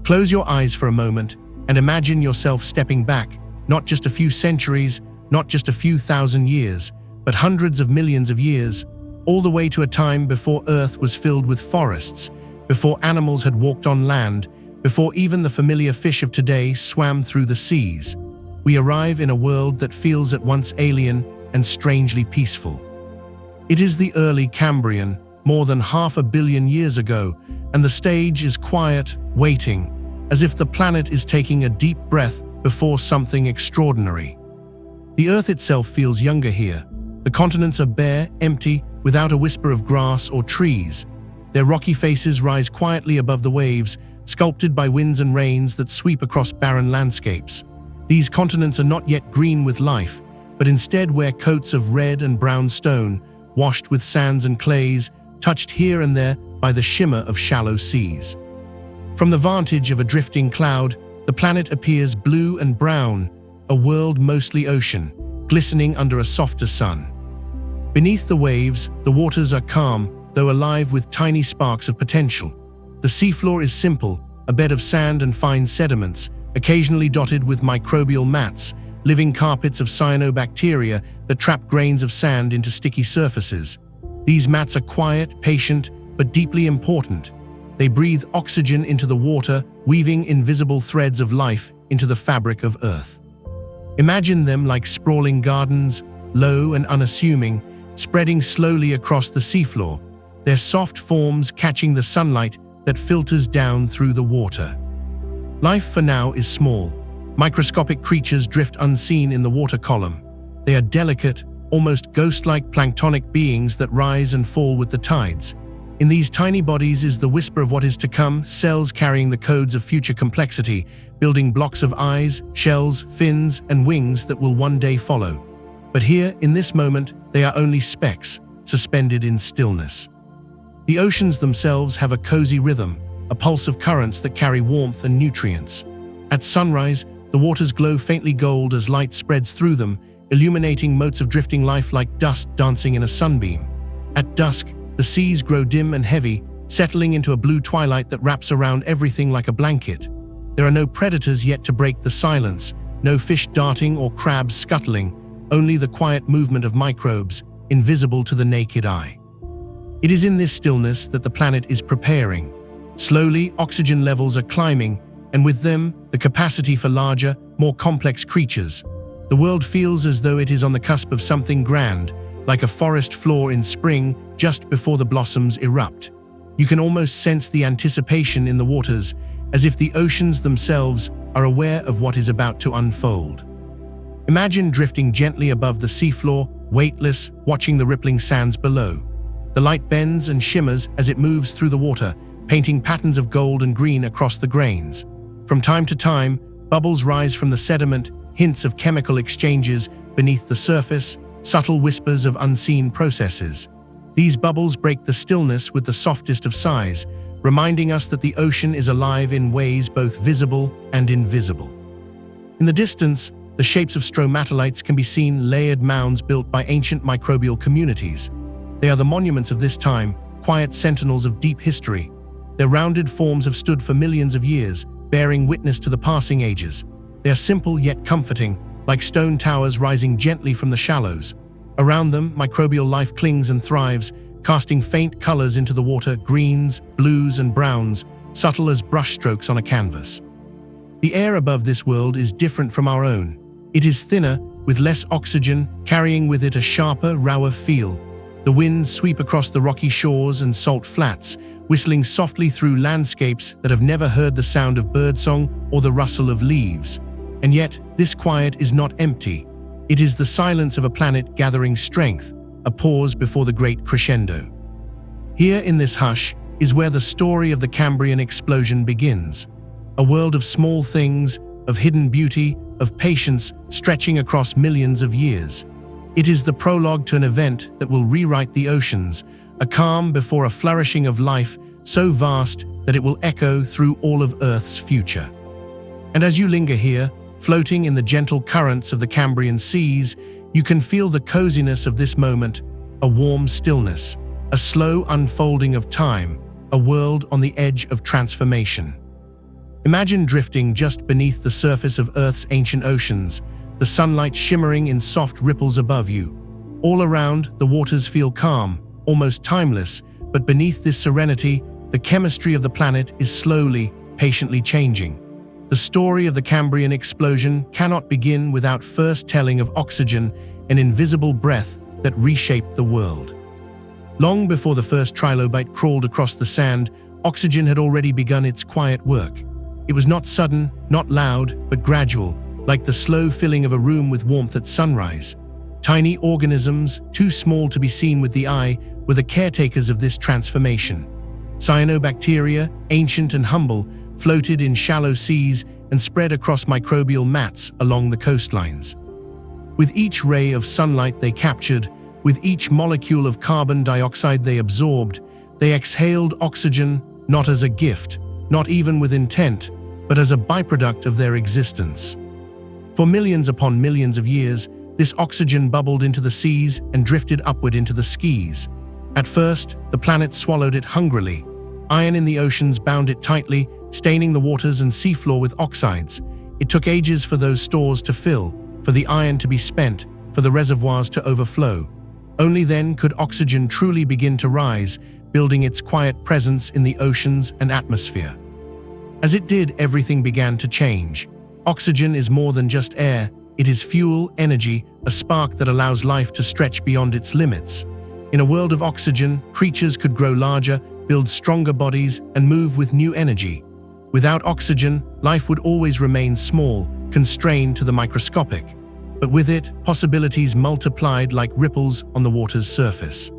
Close your eyes for a moment and imagine yourself stepping back, not just a few centuries, not just a few thousand years, but hundreds of millions of years, all the way to a time before Earth was filled with forests, before animals had walked on land, before even the familiar fish of today swam through the seas. We arrive in a world that feels at once alien and strangely peaceful. It is the early Cambrian, more than 500 million years ago, and the stage is quiet, waiting, as if the planet is taking a deep breath before something extraordinary. The Earth itself feels younger here. The continents are bare, empty, without a whisper of grass or trees. Their rocky faces rise quietly above the waves, sculpted by winds and rains that sweep across barren landscapes. These continents are not yet green with life, but instead wear coats of red and brown stone, washed with sands and clays, touched here and there by the shimmer of shallow seas. From the vantage of a drifting cloud, the planet appears blue and brown, a world mostly ocean, glistening under a softer sun. Beneath the waves, the waters are calm, though alive with tiny sparks of potential. The seafloor is simple, a bed of sand and fine sediments, occasionally dotted with microbial mats, living carpets of cyanobacteria that trap grains of sand into sticky surfaces. These mats are quiet, patient, but deeply important. They breathe oxygen into the water, weaving invisible threads of life into the fabric of Earth. Imagine them like sprawling gardens, low and unassuming, spreading slowly across the seafloor, their soft forms catching the sunlight that filters down through the water. Life for now is small. Microscopic creatures drift unseen in the water column. They are delicate, almost ghost-like planktonic beings that rise and fall with the tides. In these tiny bodies is the whisper of what is to come, cells carrying the codes of future complexity, building blocks of eyes, shells, fins, and wings that will one day follow. But here, in this moment, they are only specks, suspended in stillness. The oceans themselves have a cozy rhythm, a pulse of currents that carry warmth and nutrients. At sunrise, the waters glow faintly gold as light spreads through them, illuminating motes of drifting life like dust dancing in a sunbeam. At dusk, the seas grow dim and heavy, settling into a blue twilight that wraps around everything like a blanket. There are no predators yet to break the silence, no fish darting or crabs scuttling, only the quiet movement of microbes, invisible to the naked eye. It is in this stillness that the planet is preparing. Slowly, oxygen levels are climbing, and with them, the capacity for larger, more complex creatures. The world feels as though it is on the cusp of something grand, like a forest floor in spring just before the blossoms erupt. You can almost sense the anticipation in the waters, as if the oceans themselves are aware of what is about to unfold. Imagine drifting gently above the seafloor, weightless, watching the rippling sands below. The light bends and shimmers as it moves through the water, painting patterns of gold and green across the grains. From time to time, bubbles rise from the sediment, hints of chemical exchanges beneath the surface, subtle whispers of unseen processes. These bubbles break the stillness with the softest of sighs, reminding us that the ocean is alive in ways both visible and invisible. In the distance, the shapes of stromatolites can be seen, layered mounds built by ancient microbial communities. They are the monuments of this time, quiet sentinels of deep history. Their rounded forms have stood for millions of years, bearing witness to the passing ages. They are simple yet comforting, like stone towers rising gently from the shallows. Around them, microbial life clings and thrives, casting faint colors into the water, greens, blues, and browns, subtle as brushstrokes on a canvas. The air above this world is different from our own. It is thinner, with less oxygen, carrying with it a sharper, rawer feel. The winds sweep across the rocky shores and salt flats, whistling softly through landscapes that have never heard the sound of birdsong or the rustle of leaves. And yet, this quiet is not empty. It is the silence of a planet gathering strength, a pause before the great crescendo. Here in this hush is where the story of the Cambrian Explosion begins. A world of small things, of hidden beauty, of patience stretching across millions of years. It is the prologue to an event that will rewrite the oceans, a calm before a flourishing of life so vast that it will echo through all of Earth's future. And as you linger here, floating in the gentle currents of the Cambrian seas, you can feel the coziness of this moment, a warm stillness, a slow unfolding of time, a world on the edge of transformation. Imagine drifting just beneath the surface of Earth's ancient oceans, the sunlight shimmering in soft ripples above you. All around, the waters feel calm, almost timeless, but beneath this serenity, the chemistry of the planet is slowly, patiently changing. The story of the Cambrian explosion cannot begin without first telling of oxygen, an invisible breath that reshaped the world. Long before the first trilobite crawled across the sand, oxygen had already begun its quiet work. It was not sudden, not loud, but gradual, like the slow filling of a room with warmth at sunrise. Tiny organisms, too small to be seen with the eye, were the caretakers of this transformation. Cyanobacteria, ancient and humble, floated in shallow seas and spread across microbial mats along the coastlines. With each ray of sunlight they captured, with each molecule of carbon dioxide they absorbed, they exhaled oxygen not as a gift, not even with intent, but as a byproduct of their existence. For millions upon millions of years, this oxygen bubbled into the seas and drifted upward into the skies. At first, the planet swallowed it hungrily. Iron in the oceans bound it tightly, staining the waters and seafloor with oxides. It took ages for those stores to fill, for the iron to be spent, for the reservoirs to overflow. Only then could oxygen truly begin to rise, building its quiet presence in the oceans and atmosphere. As it did, everything began to change. Oxygen is more than just air. It is fuel, energy, a spark that allows life to stretch beyond its limits. In a world of oxygen, creatures could grow larger, build stronger bodies, and move with new energy. Without oxygen, life would always remain small, constrained to the microscopic. But with it, possibilities multiplied like ripples on the water's surface.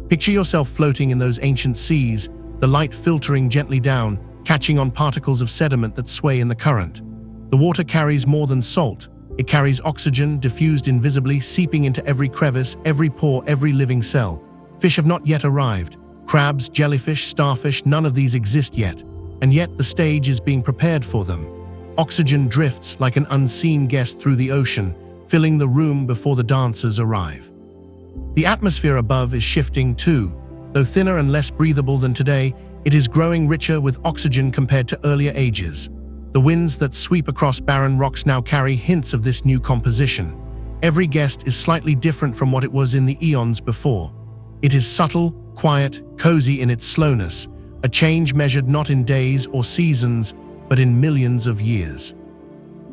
Picture yourself floating in those ancient seas, the light filtering gently down, catching on particles of sediment that sway in the current. The water carries more than salt. It carries oxygen, diffused invisibly, seeping into every crevice, every pore, every living cell. Fish have not yet arrived. Crabs, jellyfish, starfish, none of these exist yet. And yet the stage is being prepared for them. Oxygen drifts like an unseen guest through the ocean, filling the room before the dancers arrive. The atmosphere above is shifting too. Though thinner and less breathable than today, it is growing richer with oxygen compared to earlier ages. The winds that sweep across barren rocks now carry hints of this new composition. Every guest is slightly different from what it was in the eons before. It is subtle, quiet, cozy in its slowness, a change measured not in days or seasons, but in millions of years.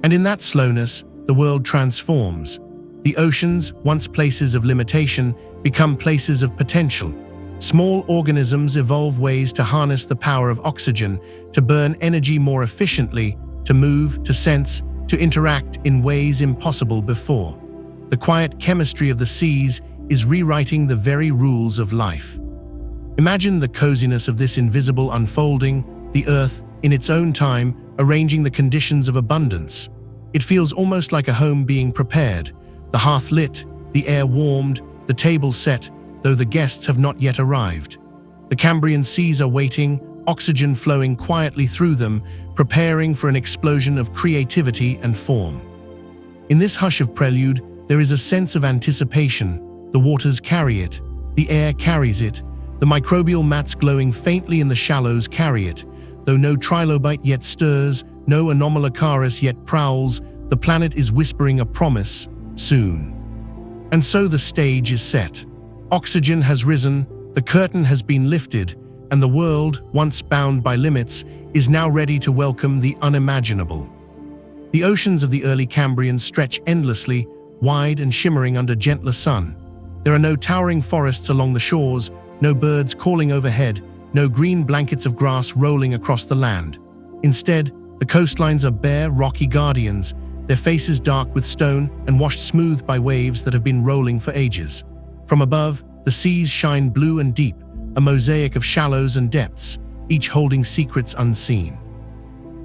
And in that slowness, the world transforms. The oceans, once places of limitation, become places of potential. Small organisms evolve ways to harness the power of oxygen, to burn energy more efficiently, to move, to sense, to interact in ways impossible before. The quiet chemistry of the seas is rewriting the very rules of life. Imagine the coziness of this invisible unfolding, the Earth, in its own time, arranging the conditions of abundance. It feels almost like a home being prepared, the hearth lit, the air warmed, the table set, though the guests have not yet arrived. The Cambrian seas are waiting, oxygen flowing quietly through them, preparing for an explosion of creativity and form. In this hush of prelude, there is a sense of anticipation. The waters carry it, the air carries it, the microbial mats glowing faintly in the shallows carry it. Though no trilobite yet stirs, no Anomalocaris yet prowls, the planet is whispering a promise, soon. And so the stage is set. Oxygen has risen, the curtain has been lifted, and the world, once bound by limits, is now ready to welcome the unimaginable. The oceans of the early Cambrian stretch endlessly, wide and shimmering under gentler sun. There are no towering forests along the shores, no birds calling overhead, no green blankets of grass rolling across the land. Instead, the coastlines are bare, rocky guardians, their faces dark with stone and washed smooth by waves that have been rolling for ages. From above, the seas shine blue and deep, a mosaic of shallows and depths, each holding secrets unseen.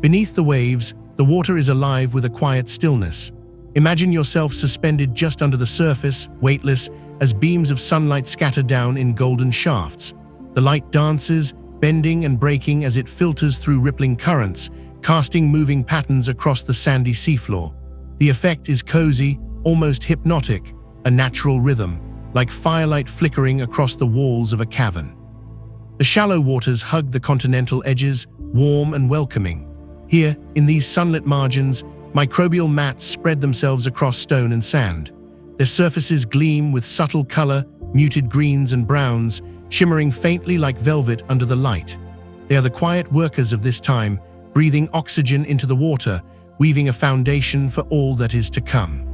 Beneath the waves, the water is alive with a quiet stillness. Imagine yourself suspended just under the surface, weightless, as beams of sunlight scatter down in golden shafts. The light dances, bending and breaking as it filters through rippling currents, casting moving patterns across the sandy seafloor. The effect is cozy, almost hypnotic, a natural rhythm, like firelight flickering across the walls of a cavern. The shallow waters hug the continental edges, warm and welcoming. Here, in these sunlit margins, microbial mats spread themselves across stone and sand. Their surfaces gleam with subtle color, muted greens and browns, shimmering faintly like velvet under the light. They are the quiet workers of this time, breathing oxygen into the water, weaving a foundation for all that is to come.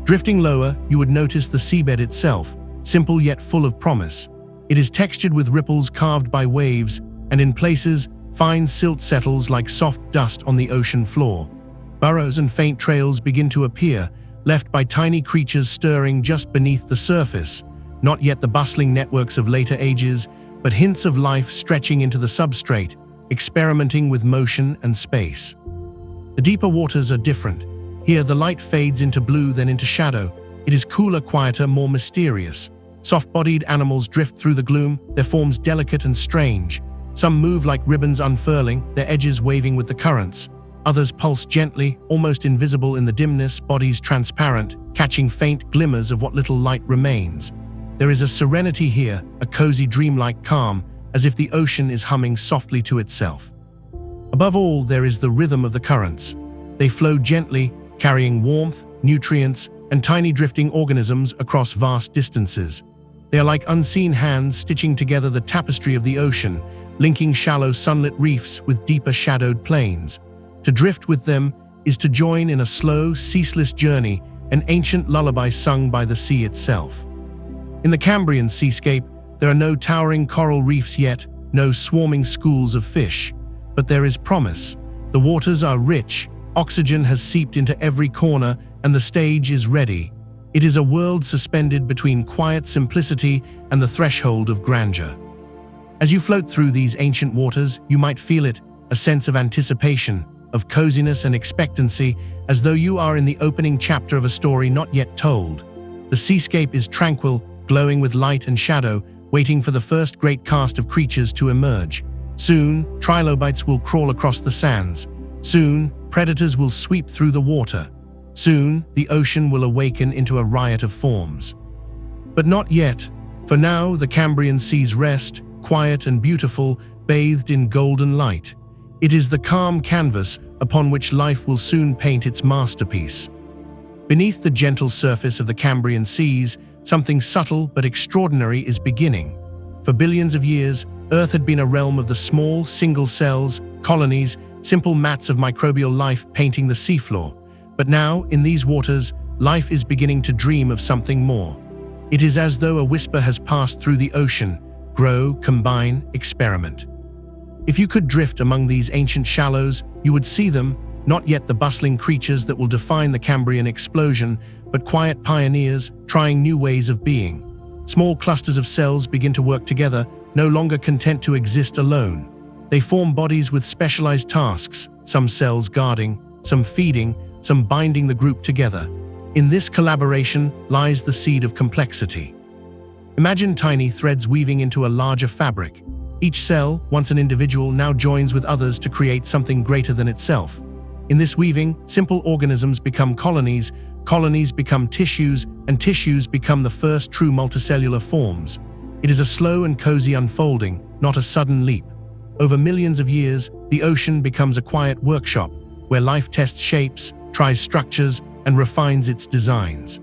Drifting lower, you would notice the seabed itself, simple yet full of promise. It is textured with ripples carved by waves, and in places, fine silt settles like soft dust on the ocean floor. Burrows and faint trails begin to appear, left by tiny creatures stirring just beneath the surface. Not yet the bustling networks of later ages, but hints of life stretching into the substrate, experimenting with motion and space. The deeper waters are different. Here the light fades into blue, then into shadow. It is cooler, quieter, more mysterious. Soft-bodied animals drift through the gloom, their forms delicate and strange. Some move like ribbons unfurling, their edges waving with the currents. Others pulse gently, almost invisible in the dimness, bodies transparent, catching faint glimmers of what little light remains. There is a serenity here, a cozy dreamlike calm, as if the ocean is humming softly to itself. Above all, there is the rhythm of the currents. They flow gently, carrying warmth, nutrients, and tiny drifting organisms across vast distances. They are like unseen hands stitching together the tapestry of the ocean, linking shallow sunlit reefs with deeper shadowed plains. To drift with them is to join in a slow, ceaseless journey, an ancient lullaby sung by the sea itself. In the Cambrian seascape, there are no towering coral reefs yet, no swarming schools of fish. But there is promise. The waters are rich, oxygen has seeped into every corner, and the stage is ready. It is a world suspended between quiet simplicity and the threshold of grandeur. As you float through these ancient waters, you might feel it, a sense of anticipation, of coziness and expectancy, as though you are in the opening chapter of a story not yet told. The seascape is tranquil, glowing with light and shadow, waiting for the first great cast of creatures to emerge. Soon, trilobites will crawl across the sands. Soon, predators will sweep through the water. Soon, the ocean will awaken into a riot of forms. But not yet. For now, the Cambrian seas rest, quiet and beautiful, bathed in golden light. It is the calm canvas upon which life will soon paint its masterpiece. Beneath the gentle surface of the Cambrian seas, something subtle but extraordinary is beginning. For billions of years, Earth had been a realm of the small, single cells, colonies, simple mats of microbial life painting the seafloor. But now, in these waters, life is beginning to dream of something more. It is as though a whisper has passed through the ocean: grow, combine, experiment. If you could drift among these ancient shallows, you would see them, not yet the bustling creatures that will define the Cambrian explosion, but quiet pioneers trying new ways of being. Small clusters of cells begin to work together, no longer content to exist alone. They form bodies with specialized tasks, some cells guarding, some feeding, some binding the group together. In this collaboration lies the seed of complexity. Imagine tiny threads weaving into a larger fabric. Each cell, once an individual, now joins with others to create something greater than itself. In this weaving, simple organisms become colonies, colonies become tissues, and tissues become the first true multicellular forms. It is a slow and cozy unfolding, not a sudden leap. Over millions of years, the ocean becomes a quiet workshop, where life tests shapes, tries structures, and refines its designs.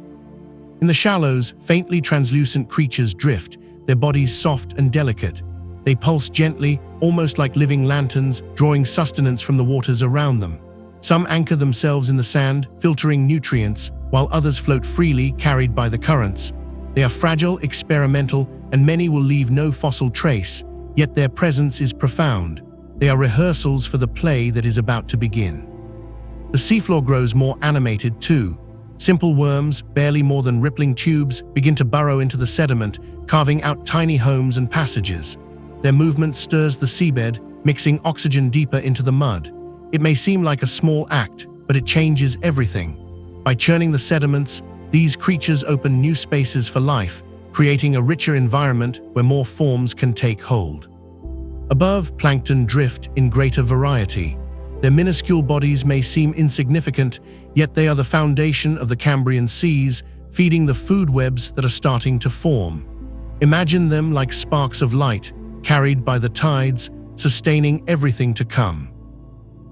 In the shallows, faintly translucent creatures drift, their bodies soft and delicate. They pulse gently, almost like living lanterns, drawing sustenance from the waters around them. Some anchor themselves in the sand, filtering nutrients, while others float freely, carried by the currents. They are fragile, experimental, and many will leave no fossil trace, yet their presence is profound. They are rehearsals for the play that is about to begin. The seafloor grows more animated too. Simple worms, barely more than rippling tubes, begin to burrow into the sediment, carving out tiny homes and passages. Their movement stirs the seabed, mixing oxygen deeper into the mud. It may seem like a small act, but it changes everything. By churning the sediments, these creatures open new spaces for life, creating a richer environment where more forms can take hold. Above, plankton drift in greater variety. Their minuscule bodies may seem insignificant, yet they are the foundation of the Cambrian seas, feeding the food webs that are starting to form. Imagine them like sparks of light, carried by the tides, sustaining everything to come.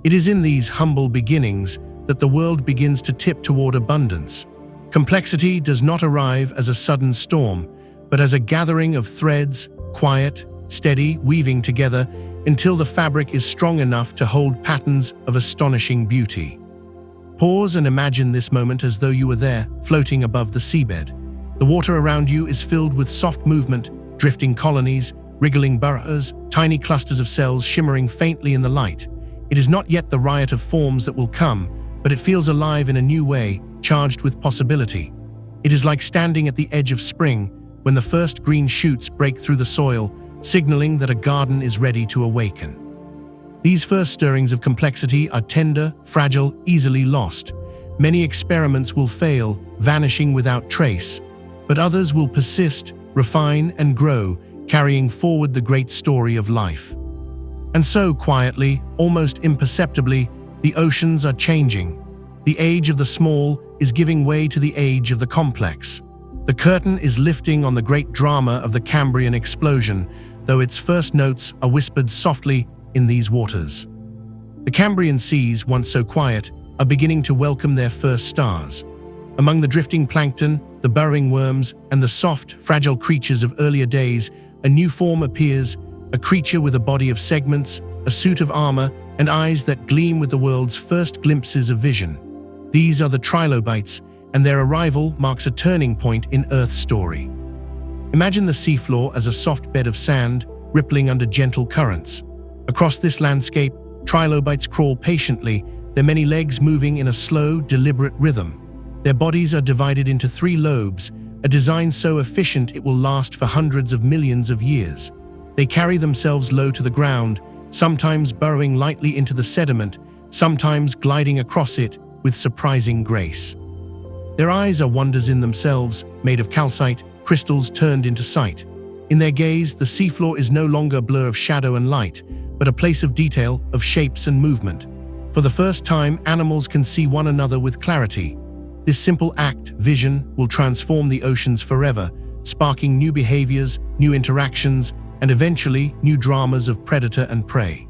It is in these humble beginnings that the world begins to tip toward abundance. Complexity does not arrive as a sudden storm, but as a gathering of threads, quiet, steady, weaving together until the fabric is strong enough to hold patterns of astonishing beauty. Pause and imagine this moment as though you were there, floating above the seabed. The water around you is filled with soft movement, drifting colonies, wriggling burrows, tiny clusters of cells shimmering faintly in the light. It is not yet the riot of forms that will come, but it feels alive in a new way, charged with possibility. It is like standing at the edge of spring, when the first green shoots break through the soil, signaling that a garden is ready to awaken. These first stirrings of complexity are tender, fragile, easily lost. Many experiments will fail, vanishing without trace, but others will persist, refine, and grow, carrying forward the great story of life. And so, quietly, almost imperceptibly, the oceans are changing. The age of the small is giving way to the age of the complex. The curtain is lifting on the great drama of the Cambrian Explosion, though its first notes are whispered softly in these waters. The Cambrian seas, once so quiet, are beginning to welcome their first stars. Among the drifting plankton, the burrowing worms, and the soft, fragile creatures of earlier days, a new form appears, a creature with a body of segments, a suit of armor, and eyes that gleam with the world's first glimpses of vision. These are the Trilobites, and their arrival marks a turning point in Earth's story. Imagine the seafloor as a soft bed of sand, rippling under gentle currents. Across this landscape, Trilobites crawl patiently, their many legs moving in a slow, deliberate rhythm. Their bodies are divided into 3 lobes, a design so efficient it will last for hundreds of millions of years. They carry themselves low to the ground, sometimes burrowing lightly into the sediment, sometimes gliding across it with surprising grace. Their eyes are wonders in themselves, made of calcite, crystals turned into sight. In their gaze, the seafloor is no longer a blur of shadow and light, but a place of detail, of shapes and movement. For the first time, animals can see one another with clarity. This simple act, vision, will transform the oceans forever, sparking new behaviors, new interactions, and eventually new dramas of predator and prey.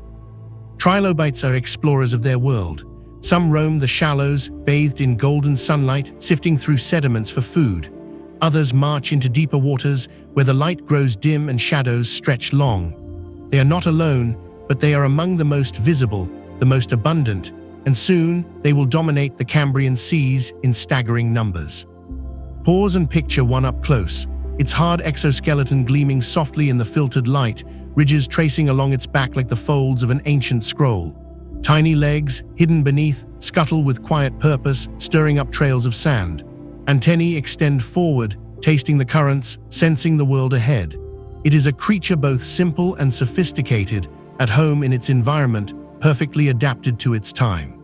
Trilobites are explorers of their world. Some roam the shallows, bathed in golden sunlight, sifting through sediments for food. Others march into deeper waters, where the light grows dim and shadows stretch long. They are not alone, but they are among the most visible, the most abundant, and soon they will dominate the Cambrian seas in staggering numbers. Pause and picture one up close, its hard exoskeleton gleaming softly in the filtered light, ridges tracing along its back like the folds of an ancient scroll. Tiny legs, hidden beneath, scuttle with quiet purpose, stirring up trails of sand. Antennae extend forward, tasting the currents, sensing the world ahead. It is a creature both simple and sophisticated, at home in its environment, perfectly adapted to its time.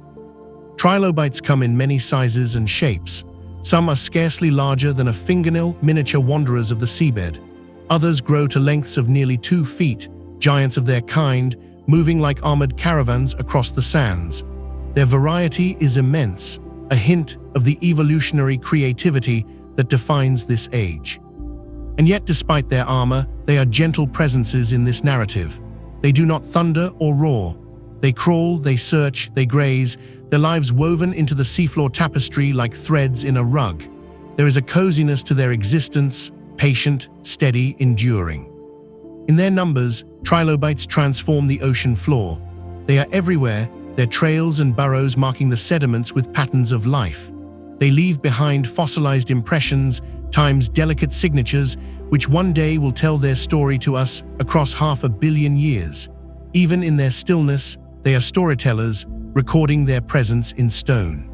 Trilobites come in many sizes and shapes. Some are scarcely larger than a fingernail, miniature wanderers of the seabed. Others grow to lengths of nearly 2 feet, giants of their kind, moving like armored caravans across the sands. Their variety is immense, a hint of the evolutionary creativity that defines this age. And yet, despite their armor, they are gentle presences in this narrative. They do not thunder or roar. They crawl, they search, they graze, their lives woven into the seafloor tapestry like threads in a rug. There is a coziness to their existence, patient, steady, enduring. In their numbers, Trilobites transform the ocean floor. They are everywhere, their trails and burrows marking the sediments with patterns of life. They leave behind fossilized impressions, time's delicate signatures, which one day will tell their story to us across 500 million years. Even in their stillness, they are storytellers, recording their presence in stone.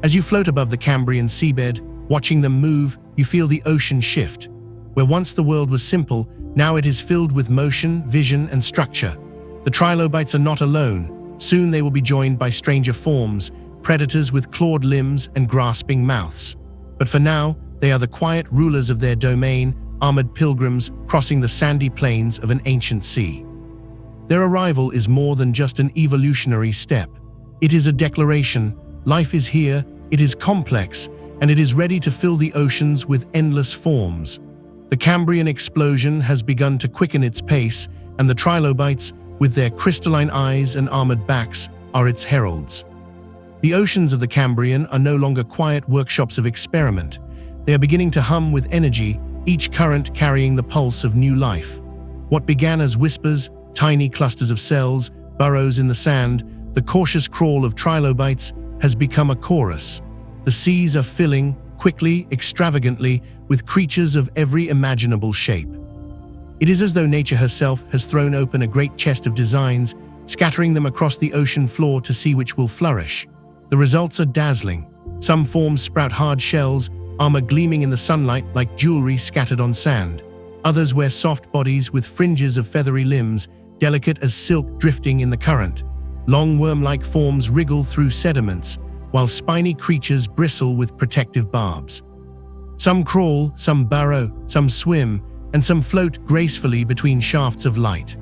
As you float above the Cambrian seabed, watching them move, you feel the ocean shift. Where once the world was simple, now it is filled with motion, vision, and structure. The Trilobites are not alone. Soon they will be joined by stranger forms, predators with clawed limbs and grasping mouths. But for now, they are the quiet rulers of their domain, armored pilgrims crossing the sandy plains of an ancient sea. Their arrival is more than just an evolutionary step. It is a declaration. Life is here, it is complex, and it is ready to fill the oceans with endless forms. The Cambrian Explosion has begun to quicken its pace, and the Trilobites, with their crystalline eyes and armored backs, are its heralds. The oceans of the Cambrian are no longer quiet workshops of experiment. They are beginning to hum with energy, each current carrying the pulse of new life. What began as whispers, tiny clusters of cells, burrows in the sand, the cautious crawl of trilobites, has become a chorus. The seas are filling, quickly, extravagantly, with creatures of every imaginable shape. It is as though nature herself has thrown open a great chest of designs, scattering them across the ocean floor to see which will flourish. The results are dazzling. Some forms sprout hard shells, armor gleaming in the sunlight like jewelry scattered on sand. Others wear soft bodies with fringes of feathery limbs, delicate as silk drifting in the current. Long worm-like forms wriggle through sediments, while spiny creatures bristle with protective barbs. Some crawl, some burrow, some swim, and some float gracefully between shafts of light.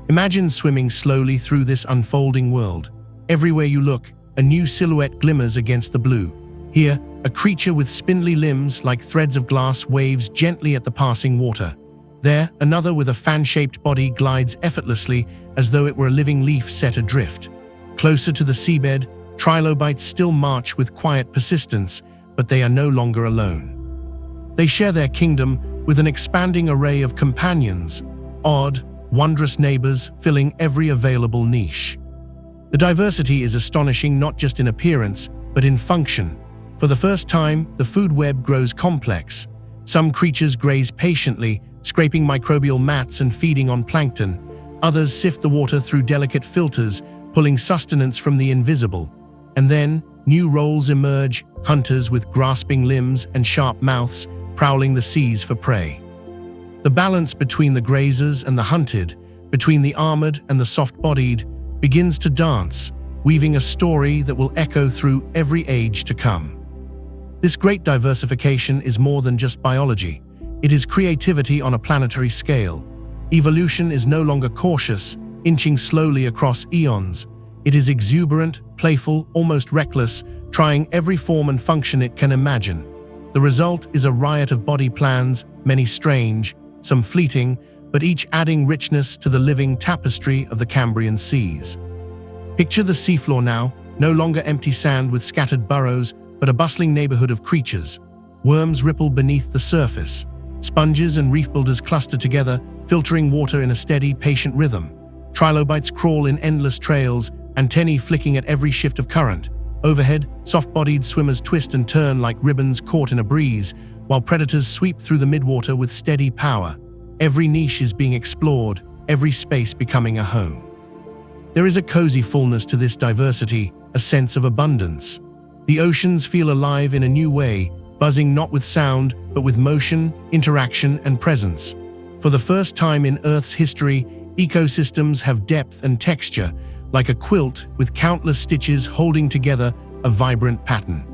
Imagine swimming slowly through this unfolding world. Everywhere you look, a new silhouette glimmers against the blue. Here, a creature with spindly limbs like threads of glass waves gently at the passing water. There, another with a fan-shaped body glides effortlessly as though it were a living leaf set adrift. Closer to the seabed, trilobites still march with quiet persistence, but they are no longer alone. They share their kingdom with an expanding array of companions, odd, wondrous neighbors filling every available niche. The diversity is astonishing not just in appearance, but in function. For the first time, the food web grows complex. Some creatures graze patiently, scraping microbial mats and feeding on plankton. Others sift the water through delicate filters, pulling sustenance from the invisible. And then, new roles emerge, hunters with grasping limbs and sharp mouths, prowling the seas for prey. The balance between the grazers and the hunted, between the armored and the soft-bodied, begins to dance, weaving a story that will echo through every age to come. This great diversification is more than just biology. It is creativity on a planetary scale. Evolution is no longer cautious, inching slowly across eons. It is exuberant, playful, almost reckless, trying every form and function it can imagine. The result is a riot of body plans, many strange, some fleeting, but each adding richness to the living tapestry of the Cambrian seas. Picture the seafloor now, no longer empty sand with scattered burrows, but a bustling neighborhood of creatures. Worms ripple beneath the surface. Sponges and reef builders cluster together, filtering water in a steady, patient rhythm. Trilobites crawl in endless trails, antennae flicking at every shift of current. Overhead, soft-bodied swimmers twist and turn like ribbons caught in a breeze, while predators sweep through the midwater with steady power. Every niche is being explored, every space becoming a home. There is a cozy fullness to this diversity, a sense of abundance. The oceans feel alive in a new way, buzzing not with sound, but with motion, interaction, and presence. For the first time in Earth's history, ecosystems have depth and texture, like a quilt with countless stitches holding together a vibrant pattern.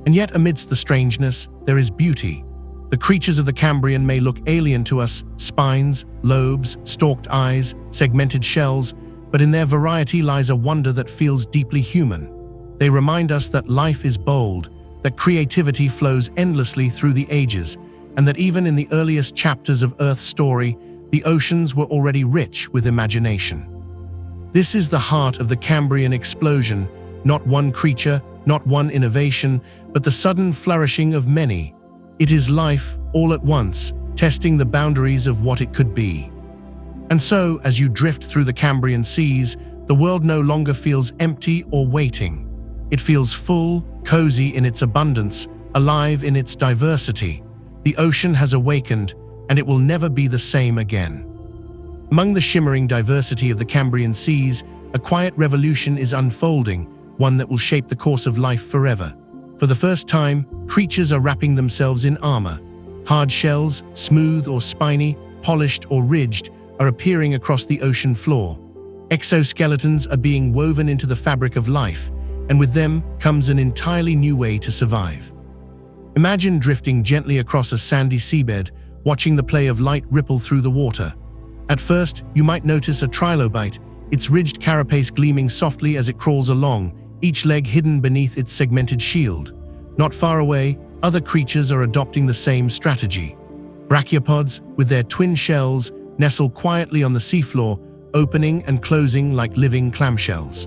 And yet, amidst the strangeness, there is beauty. The creatures of the Cambrian may look alien to us, spines, lobes, stalked eyes, segmented shells, but in their variety lies a wonder that feels deeply human. They remind us that life is bold, that creativity flows endlessly through the ages, and that even in the earliest chapters of Earth's story, the oceans were already rich with imagination. This is the heart of the Cambrian Explosion, not one creature, not one innovation, but the sudden flourishing of many. It is life, all at once, testing the boundaries of what it could be. And so, as you drift through the Cambrian seas, the world no longer feels empty or waiting. It feels full, cozy in its abundance, alive in its diversity. The ocean has awakened, and it will never be the same again. Among the shimmering diversity of the Cambrian seas, a quiet revolution is unfolding, one that will shape the course of life forever. For the first time, creatures are wrapping themselves in armor. Hard shells, smooth or spiny, polished or ridged, are appearing across the ocean floor. Exoskeletons are being woven into the fabric of life, and with them comes an entirely new way to survive. Imagine drifting gently across a sandy seabed, watching the play of light ripple through the water. At first, you might notice a trilobite, its ridged carapace gleaming softly as it crawls along, each leg hidden beneath its segmented shield. Not far away, other creatures are adopting the same strategy. Brachiopods, with their twin shells, nestle quietly on the seafloor, opening and closing like living clamshells.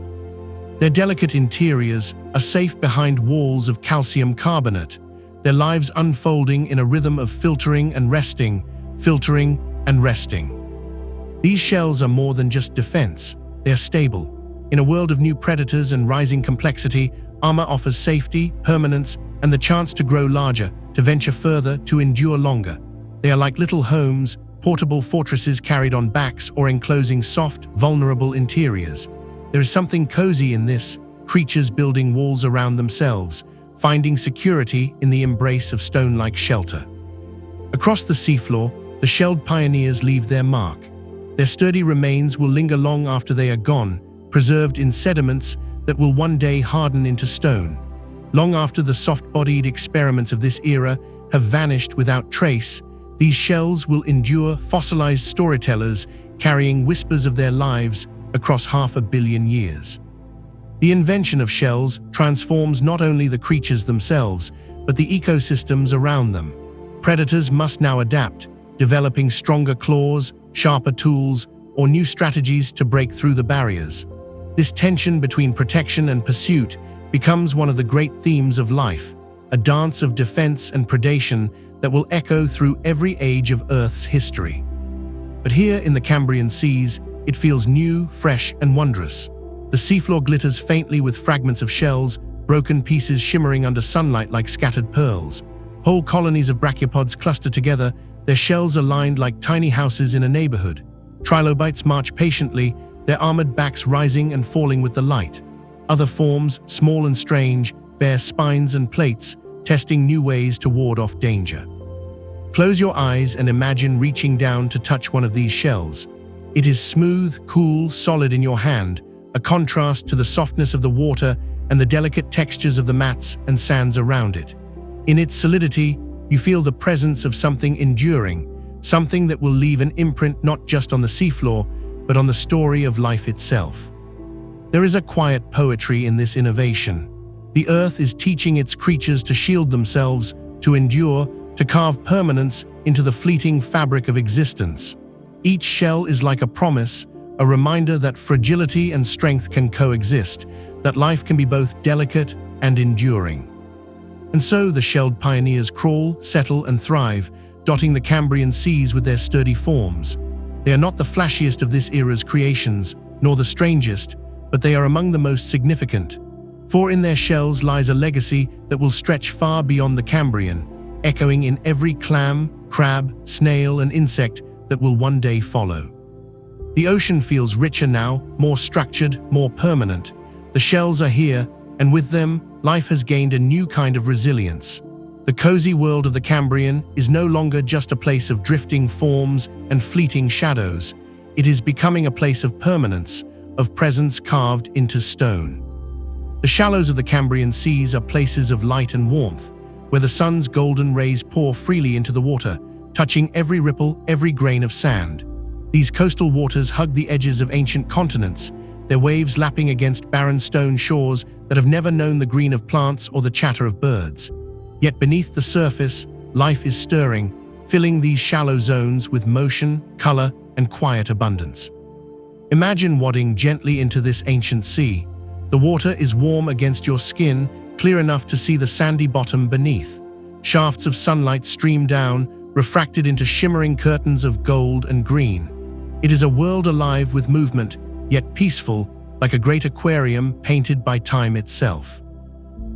Their delicate interiors are safe behind walls of calcium carbonate, their lives unfolding in a rhythm of filtering and resting, filtering and resting. These shells are more than just defense, they're stable. In a world of new predators and rising complexity, armor offers safety, permanence, and the chance to grow larger, to venture further, to endure longer. They are like little homes, portable fortresses carried on backs or enclosing soft, vulnerable interiors. There is something cozy in this, creatures building walls around themselves, finding security in the embrace of stone-like shelter. Across the seafloor, the shelled pioneers leave their mark. Their sturdy remains will linger long after they are gone, preserved in sediments that will one day harden into stone. Long after the soft-bodied experiments of this era have vanished without trace, these shells will endure, fossilized storytellers carrying whispers of their lives across 500 million years. The invention of shells transforms not only the creatures themselves, but the ecosystems around them. Predators must now adapt, developing stronger claws, sharper tools, or new strategies to break through the barriers. This tension between protection and pursuit becomes one of the great themes of life, a dance of defense and predation that will echo through every age of Earth's history. But here in the Cambrian seas, it feels new, fresh, and wondrous. The seafloor glitters faintly with fragments of shells, broken pieces shimmering under sunlight like scattered pearls. Whole colonies of brachiopods cluster together, their shells are lined like tiny houses in a neighborhood. Trilobites march patiently, their armored backs rising and falling with the light. Other forms, small and strange, bear spines and plates, testing new ways to ward off danger. Close your eyes and imagine reaching down to touch one of these shells. It is smooth, cool, solid in your hand, a contrast to the softness of the water and the delicate textures of the mats and sands around it. In its solidity, you feel the presence of something enduring, something that will leave an imprint not just on the seafloor, but on the story of life itself. There is a quiet poetry in this innovation. The earth is teaching its creatures to shield themselves, to endure, to carve permanence into the fleeting fabric of existence. Each shell is like a promise, a reminder that fragility and strength can coexist, that life can be both delicate and enduring. And so the shelled pioneers crawl, settle, and thrive, dotting the Cambrian seas with their sturdy forms. They are not the flashiest of this era's creations, nor the strangest, but they are among the most significant. For in their shells lies a legacy that will stretch far beyond the Cambrian, echoing in every clam, crab, snail, and insect that will one day follow. The ocean feels richer now, more structured, more permanent. The shells are here, and with them, life has gained a new kind of resilience. The cozy world of the Cambrian is no longer just a place of drifting forms and fleeting shadows. It is becoming a place of permanence, of presence carved into stone. The shallows of the Cambrian seas are places of light and warmth, where the sun's golden rays pour freely into the water, touching every ripple, every grain of sand. These coastal waters hug the edges of ancient continents, their waves lapping against barren stone shores that have never known the green of plants or the chatter of birds. Yet beneath the surface, life is stirring, filling these shallow zones with motion, color, and quiet abundance. Imagine wading gently into this ancient sea. The water is warm against your skin, clear enough to see the sandy bottom beneath. Shafts of sunlight stream down, refracted into shimmering curtains of gold and green. It is a world alive with movement, yet peaceful, like a great aquarium painted by time itself.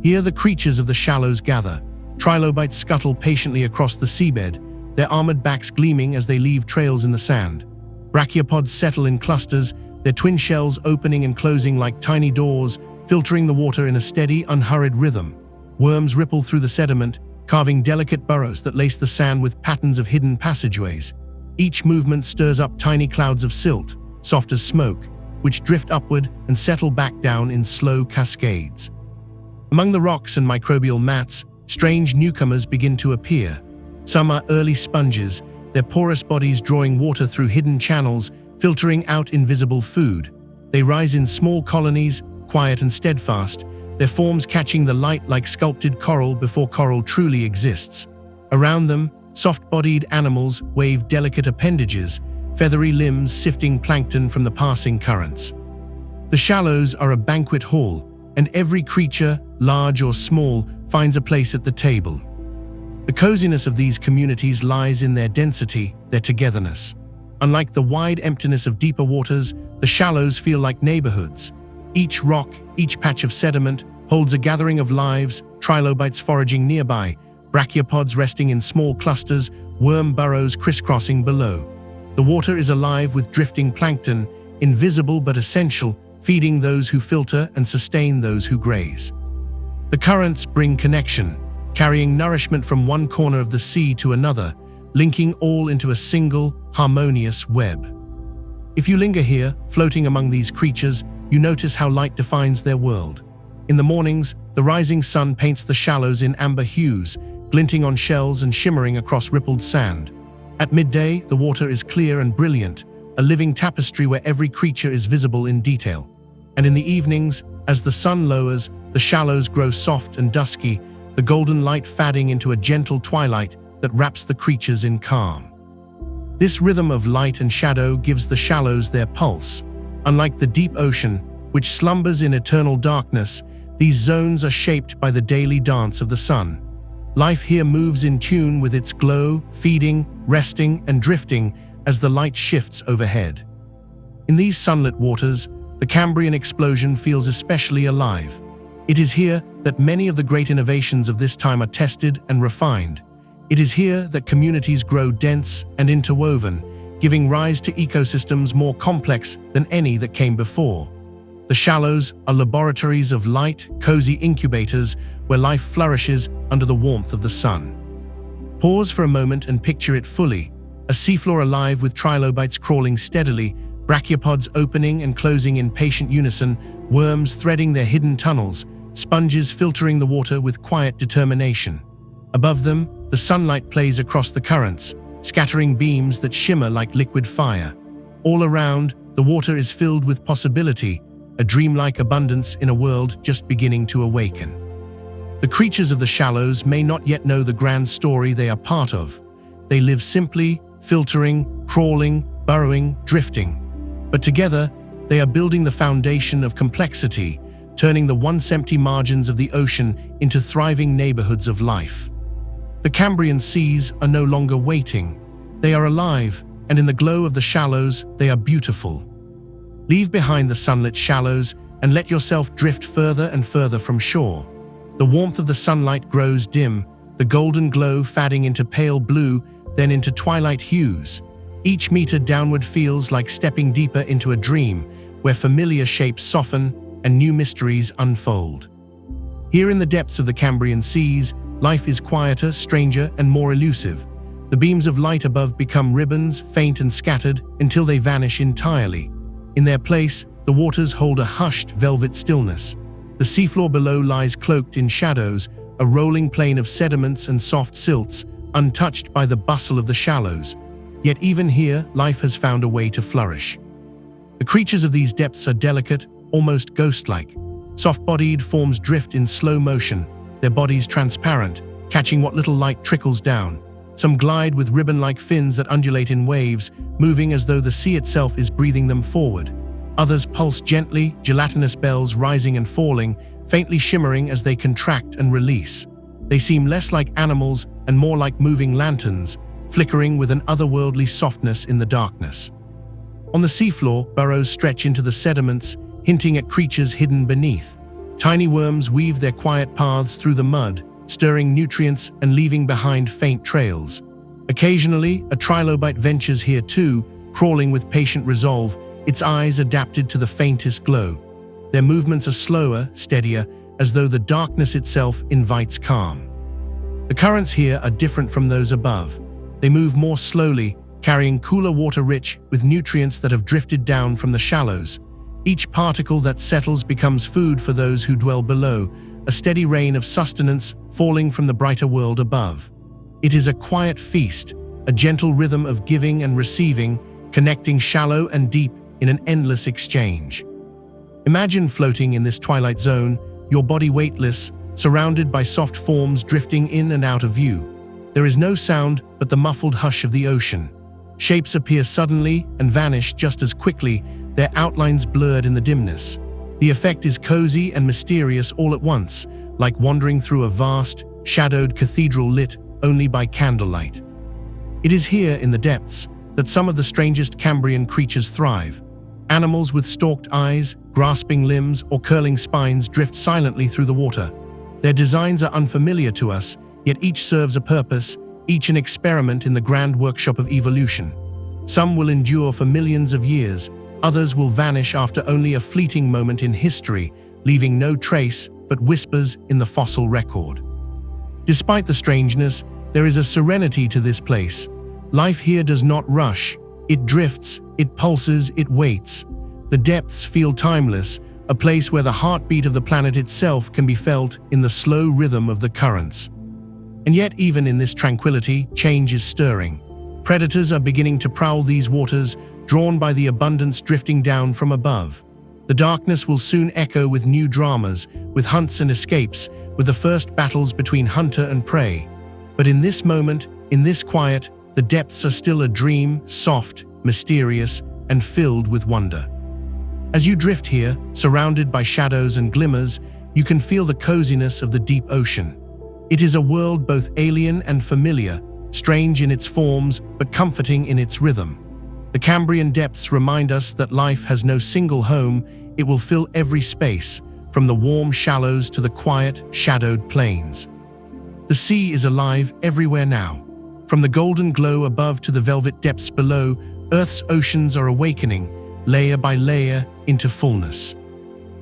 Here the creatures of the shallows gather. Trilobites scuttle patiently across the seabed, their armored backs gleaming as they leave trails in the sand. Brachiopods settle in clusters, their twin shells opening and closing like tiny doors, filtering the water in a steady, unhurried rhythm. Worms ripple through the sediment, carving delicate burrows that lace the sand with patterns of hidden passageways. Each movement stirs up tiny clouds of silt, soft as smoke, which drift upward and settle back down in slow cascades. Among the rocks and microbial mats, strange newcomers begin to appear. Some are early sponges, their porous bodies drawing water through hidden channels, filtering out invisible food. They rise in small colonies, quiet and steadfast, their forms catching the light like sculpted coral before coral truly exists. Around them, soft-bodied animals wave delicate appendages, feathery limbs sifting plankton from the passing currents. The shallows are a banquet hall, and every creature, large or small, finds a place at the table. The coziness of these communities lies in their density, their togetherness. Unlike the wide emptiness of deeper waters, the shallows feel like neighborhoods. Each rock, each patch of sediment, holds a gathering of lives, trilobites foraging nearby, brachiopods resting in small clusters, worm burrows crisscrossing below. The water is alive with drifting plankton, invisible but essential, feeding those who filter and sustain those who graze. The currents bring connection, carrying nourishment from one corner of the sea to another, linking all into a single, harmonious web. If you linger here, floating among these creatures, you notice how light defines their world. In the mornings, the rising sun paints the shallows in amber hues, glinting on shells and shimmering across rippled sand. At midday, the water is clear and brilliant, a living tapestry where every creature is visible in detail. And in the evenings, as the sun lowers, the shallows grow soft and dusky, the golden light fading into a gentle twilight that wraps the creatures in calm. This rhythm of light and shadow gives the shallows their pulse. Unlike the deep ocean, which slumbers in eternal darkness, these zones are shaped by the daily dance of the sun. Life here moves in tune with its glow, feeding, resting, and drifting as the light shifts overhead. In these sunlit waters, the Cambrian Explosion feels especially alive. It is here that many of the great innovations of this time are tested and refined. It is here that communities grow dense and interwoven, giving rise to ecosystems more complex than any that came before. The shallows are laboratories of light, cozy incubators where life flourishes under the warmth of the sun. Pause for a moment and picture it fully. A seafloor alive with trilobites crawling steadily, brachiopods opening and closing in patient unison, worms threading their hidden tunnels, sponges filtering the water with quiet determination. Above them, the sunlight plays across the currents, scattering beams that shimmer like liquid fire. All around, the water is filled with possibility, a dreamlike abundance in a world just beginning to awaken. The creatures of the shallows may not yet know the grand story they are part of. They live simply, filtering, crawling, burrowing, drifting. But together, they are building the foundation of complexity, turning the once empty margins of the ocean into thriving neighborhoods of life. The Cambrian seas are no longer waiting. They are alive, and in the glow of the shallows, they are beautiful. Leave behind the sunlit shallows and let yourself drift further and further from shore. The warmth of the sunlight grows dim, the golden glow fading into pale blue, then into twilight hues. Each meter downward feels like stepping deeper into a dream, where familiar shapes soften and new mysteries unfold. Here in the depths of the Cambrian seas, life is quieter, stranger, and more elusive. The beams of light above become ribbons, faint and scattered, until they vanish entirely. In their place, the waters hold a hushed, velvet stillness. The seafloor below lies cloaked in shadows, a rolling plain of sediments and soft silts, untouched by the bustle of the shallows. Yet even here, life has found a way to flourish. The creatures of these depths are delicate, almost ghost-like. Soft-bodied forms drift in slow motion, their bodies transparent, catching what little light trickles down. Some glide with ribbon-like fins that undulate in waves, moving as though the sea itself is breathing them forward. Others pulse gently, gelatinous bells rising and falling, faintly shimmering as they contract and release. They seem less like animals and more like moving lanterns, flickering with an otherworldly softness in the darkness. On the seafloor, burrows stretch into the sediments, hinting at creatures hidden beneath. Tiny worms weave their quiet paths through the mud, stirring nutrients and leaving behind faint trails. Occasionally, a trilobite ventures here too, crawling with patient resolve, its eyes adapted to the faintest glow. Their movements are slower, steadier, as though the darkness itself invites calm. The currents here are different from those above. They move more slowly, carrying cooler water rich with nutrients that have drifted down from the shallows. Each particle that settles becomes food for those who dwell below, a steady rain of sustenance falling from the brighter world above. It is a quiet feast, a gentle rhythm of giving and receiving, connecting shallow and deep in an endless exchange. Imagine floating in this twilight zone, your body weightless, surrounded by soft forms drifting in and out of view. There is no sound but the muffled hush of the ocean. Shapes appear suddenly and vanish just as quickly, their outlines blurred in the dimness. The effect is cozy and mysterious all at once, like wandering through a vast, shadowed cathedral lit only by candlelight. It is here, in the depths, that some of the strangest Cambrian creatures thrive. Animals with stalked eyes, grasping limbs, or curling spines drift silently through the water. Their designs are unfamiliar to us, yet each serves a purpose, each an experiment in the grand workshop of evolution. Some will endure for millions of years, others will vanish after only a fleeting moment in history, leaving no trace but whispers in the fossil record. Despite the strangeness, there is a serenity to this place. Life here does not rush. It drifts, it pulses, it waits. The depths feel timeless, a place where the heartbeat of the planet itself can be felt in the slow rhythm of the currents. And yet, even in this tranquility, change is stirring. Predators are beginning to prowl these waters, drawn by the abundance drifting down from above. The darkness will soon echo with new dramas, with hunts and escapes, with the first battles between hunter and prey. But in this moment, in this quiet, the depths are still a dream, soft, mysterious, and filled with wonder. As you drift here, surrounded by shadows and glimmers, you can feel the coziness of the deep ocean. It is a world both alien and familiar, strange in its forms but comforting in its rhythm. The Cambrian depths remind us that life has no single home, it will fill every space, from the warm shallows to the quiet, shadowed plains. The sea is alive everywhere now. From the golden glow above to the velvet depths below, Earth's oceans are awakening, layer by layer, into fullness.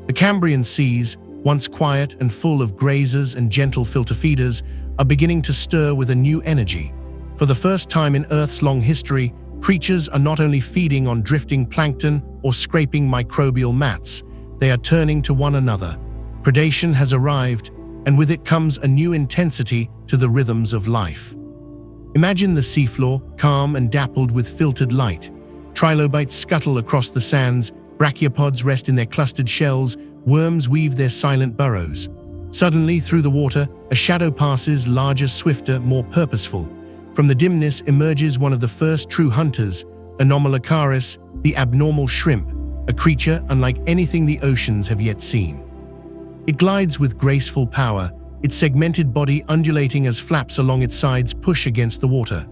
The Cambrian seas, once quiet and full of grazers and gentle filter feeders, are beginning to stir with a new energy. For the first time in Earth's long history, creatures are not only feeding on drifting plankton or scraping microbial mats, they are turning to one another. Predation has arrived, and with it comes a new intensity to the rhythms of life. Imagine the seafloor, calm and dappled with filtered light. Trilobites scuttle across the sands, brachiopods rest in their clustered shells, worms weave their silent burrows. Suddenly, through the water, a shadow passes, larger, swifter, more purposeful. From the dimness emerges one of the first true hunters, Anomalocaris, the abnormal shrimp, a creature unlike anything the oceans have yet seen. It glides with graceful power, its segmented body undulating as flaps along its sides push against the water.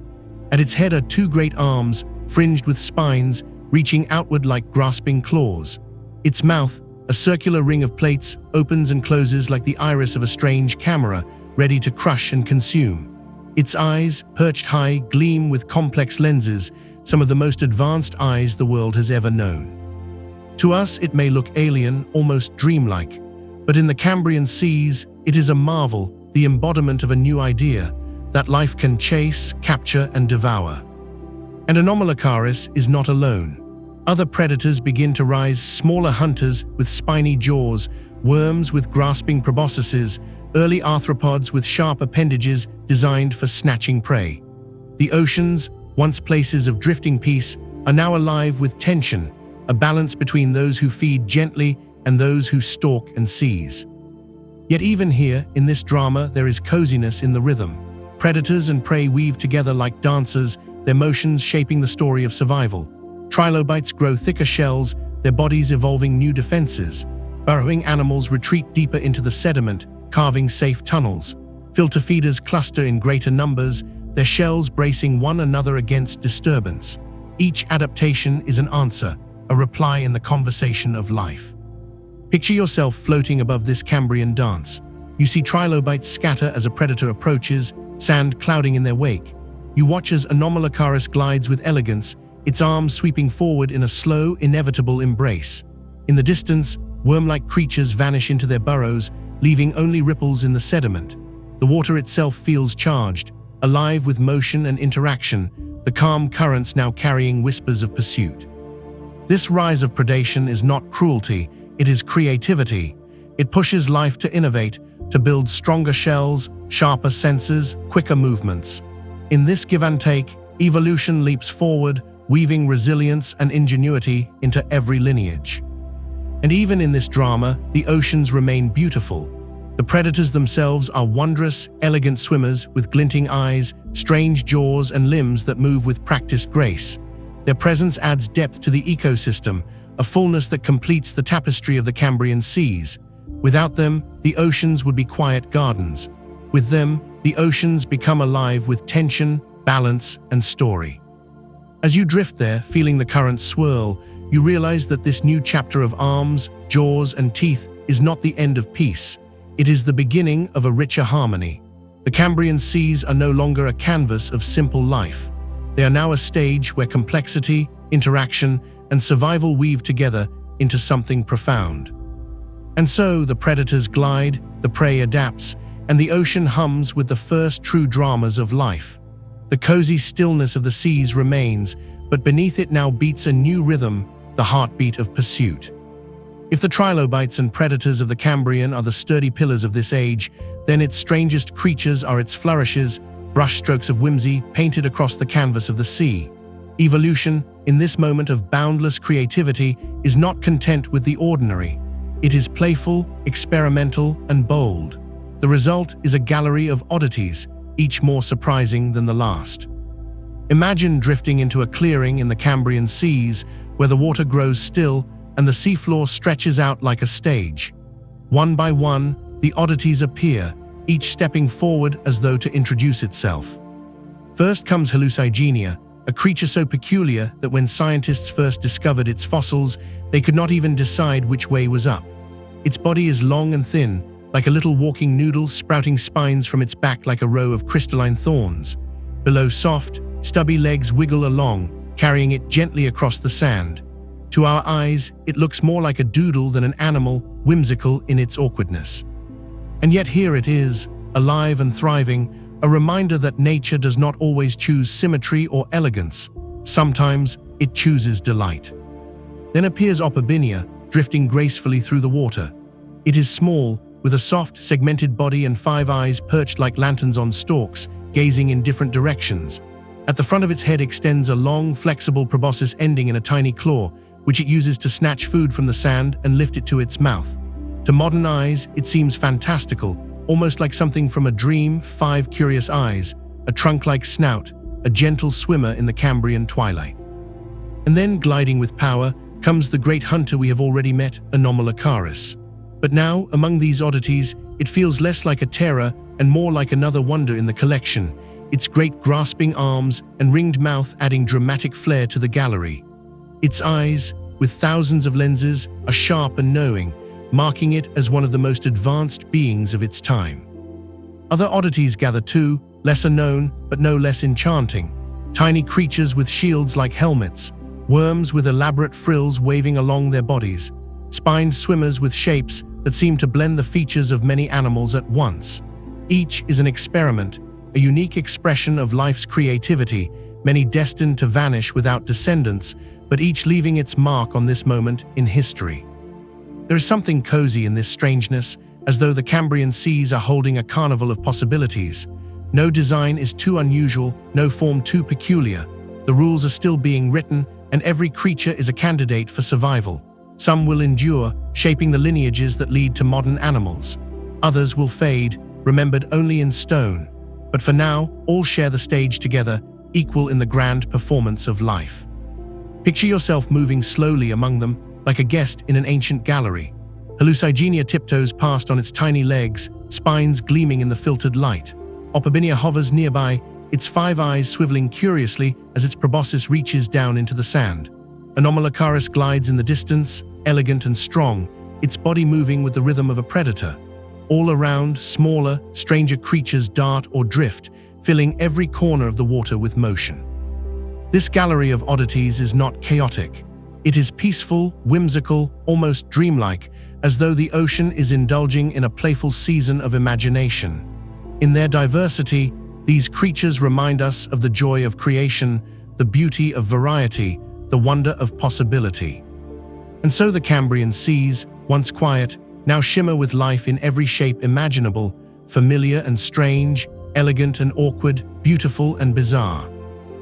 At its head are two great arms, fringed with spines, reaching outward like grasping claws. Its mouth, a circular ring of plates, opens and closes like the iris of a strange camera, ready to crush and consume. Its eyes, perched high, gleam with complex lenses, some of the most advanced eyes the world has ever known. To us, it may look alien, almost dreamlike, but in the Cambrian seas, it is a marvel, the embodiment of a new idea, that life can chase, capture, and devour. And Anomalocaris is not alone. Other predators begin to rise, smaller hunters with spiny jaws, worms with grasping proboscises, early arthropods with sharp appendages designed for snatching prey. The oceans, once places of drifting peace, are now alive with tension, a balance between those who feed gently and those who stalk and seize. Yet even here, in this drama, there is coziness in the rhythm. Predators and prey weave together like dancers, their motions shaping the story of survival. Trilobites grow thicker shells, their bodies evolving new defenses. Burrowing animals retreat deeper into the sediment, carving safe tunnels. Filter feeders cluster in greater numbers, their shells bracing one another against disturbance. Each adaptation is an answer, a reply in the conversation of life. Picture yourself floating above this Cambrian dance. You see trilobites scatter as a predator approaches, sand clouding in their wake. You watch as Anomalocaris glides with elegance, its arms sweeping forward in a slow, inevitable embrace. In the distance, worm-like creatures vanish into their burrows, leaving only ripples in the sediment. The water itself feels charged, alive with motion and interaction, the calm currents now carrying whispers of pursuit. This rise of predation is not cruelty, it is creativity. It pushes life to innovate, to build stronger shells, sharper senses, quicker movements. In this give and take, evolution leaps forward, weaving resilience and ingenuity into every lineage. And even in this drama, the oceans remain beautiful. The predators themselves are wondrous, elegant swimmers with glinting eyes, strange jaws, and limbs that move with practiced grace. Their presence adds depth to the ecosystem, a fullness that completes the tapestry of the Cambrian seas. Without them, the oceans would be quiet gardens. With them, the oceans become alive with tension, balance, and story. As you drift there, feeling the currents swirl, you realize that this new chapter of arms, jaws, and teeth is not the end of peace. It is the beginning of a richer harmony. The Cambrian seas are no longer a canvas of simple life. They are now a stage where complexity, interaction, and survival weave together into something profound. And so the predators glide, the prey adapts, and the ocean hums with the first true dramas of life. The cozy stillness of the seas remains, but beneath it now beats a new rhythm, the heartbeat of pursuit. If the trilobites and predators of the Cambrian are the sturdy pillars of this age, then its strangest creatures are its flourishes, brushstrokes of whimsy painted across the canvas of the sea. Evolution, in this moment of boundless creativity, is not content with the ordinary. It is playful, experimental, and bold. The result is a gallery of oddities, each more surprising than the last. Imagine drifting into a clearing in the Cambrian seas where the water grows still and the seafloor stretches out like a stage. One by one, the oddities appear, each stepping forward as though to introduce itself. First comes Hallucigenia, a creature so peculiar that when scientists first discovered its fossils, they could not even decide which way was up. Its body is long and thin, like a little walking noodle, sprouting spines from its back like a row of crystalline thorns. Below, soft, stubby legs wiggle along, carrying it gently across the sand. To our eyes, it looks more like a doodle than an animal, whimsical in its awkwardness. And yet here it is, alive and thriving, a reminder that nature does not always choose symmetry or elegance. Sometimes it chooses delight. Then appears Opabinia, drifting gracefully through the water. It is small, with a soft, segmented body and 5 eyes perched like lanterns on stalks, gazing in different directions. At the front of its head extends a long, flexible proboscis ending in a tiny claw, which it uses to snatch food from the sand and lift it to its mouth. To modern eyes, it seems fantastical, almost like something from a dream. 5 curious eyes, a trunk-like snout, a gentle swimmer in the Cambrian twilight. And then, gliding with power, comes the great hunter we have already met, Anomalocaris. But now, among these oddities, it feels less like a terror and more like another wonder in the collection, its great grasping arms and ringed mouth adding dramatic flair to the gallery. Its eyes, with thousands of lenses, are sharp and knowing, marking it as one of the most advanced beings of its time. Other oddities gather too, lesser known but no less enchanting. Tiny creatures with shields like helmets, worms with elaborate frills waving along their bodies, spined swimmers with shapes that seem to blend the features of many animals at once. Each is an experiment, a unique expression of life's creativity, many destined to vanish without descendants, but each leaving its mark on this moment in history. There is something cozy in this strangeness, as though the Cambrian seas are holding a carnival of possibilities. No design is too unusual, no form too peculiar. The rules are still being written, and every creature is a candidate for survival. Some will endure, shaping the lineages that lead to modern animals. Others will fade, remembered only in stone. But for now, all share the stage together, equal in the grand performance of life. Picture yourself moving slowly among them, like a guest in an ancient gallery. Hallucigenia tiptoes past on its tiny legs, spines gleaming in the filtered light. Opabinia hovers nearby, its 5 eyes swiveling curiously as its proboscis reaches down into the sand. Anomalocaris glides in the distance, elegant and strong, its body moving with the rhythm of a predator. All around, smaller, stranger creatures dart or drift, filling every corner of the water with motion. This gallery of oddities is not chaotic. It is peaceful, whimsical, almost dreamlike, as though the ocean is indulging in a playful season of imagination. In their diversity, these creatures remind us of the joy of creation, the beauty of variety, the wonder of possibility. And so the Cambrian seas, once quiet, now shimmer with life in every shape imaginable, familiar and strange, elegant and awkward, beautiful and bizarre.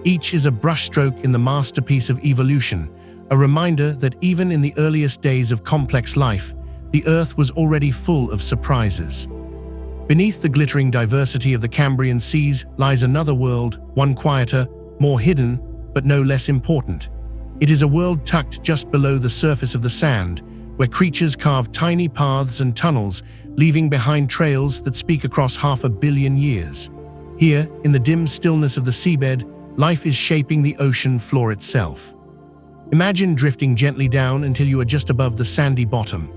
Each is a brushstroke in the masterpiece of evolution, a reminder that even in the earliest days of complex life, the Earth was already full of surprises. Beneath the glittering diversity of the Cambrian seas lies another world, one quieter, more hidden, but no less important. It is a world tucked just below the surface of the sand, where creatures carve tiny paths and tunnels, leaving behind trails that speak across 500 million years. Here, in the dim stillness of the seabed, life is shaping the ocean floor itself. Imagine drifting gently down until you are just above the sandy bottom.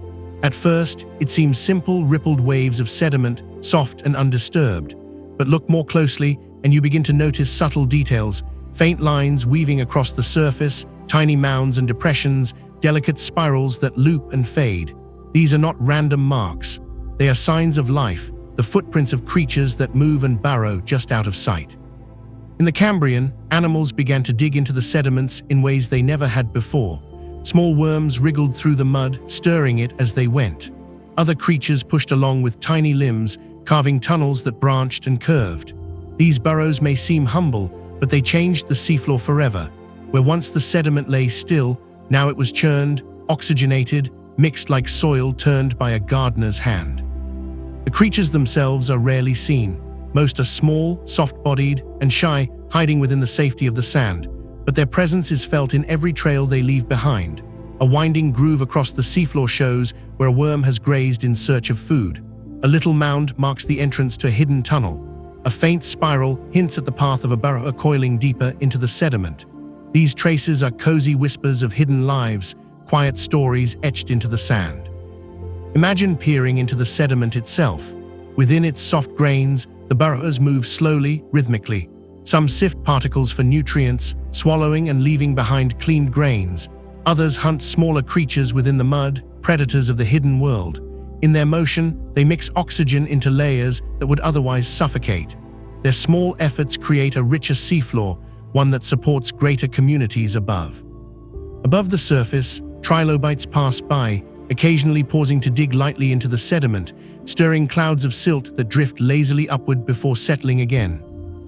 At first, it seems simple, rippled waves of sediment, soft and undisturbed. But look more closely, and you begin to notice subtle details, faint lines weaving across the surface, tiny mounds and depressions, delicate spirals that loop and fade. These are not random marks. They are signs of life, the footprints of creatures that move and burrow just out of sight. In the Cambrian, animals began to dig into the sediments in ways they never had before. Small worms wriggled through the mud, stirring it as they went. Other creatures pushed along with tiny limbs, carving tunnels that branched and curved. These burrows may seem humble, but they changed the seafloor forever. Where once the sediment lay still, now it was churned, oxygenated, mixed like soil turned by a gardener's hand. The creatures themselves are rarely seen. Most are small, soft-bodied, and shy, hiding within the safety of the sand. But their presence is felt in every trail they leave behind. A winding groove across the seafloor shows where a worm has grazed in search of food. A little mound marks the entrance to a hidden tunnel. A faint spiral hints at the path of a burrower coiling deeper into the sediment. These traces are cozy whispers of hidden lives, quiet stories etched into the sand. Imagine peering into the sediment itself. Within its soft grains, the burrowers move slowly, rhythmically. Some sift particles for nutrients, swallowing and leaving behind cleaned grains. Others hunt smaller creatures within the mud, predators of the hidden world. In their motion, they mix oxygen into layers that would otherwise suffocate. Their small efforts create a richer seafloor, one that supports greater communities above. Above the surface, trilobites pass by, occasionally pausing to dig lightly into the sediment, stirring clouds of silt that drift lazily upward before settling again.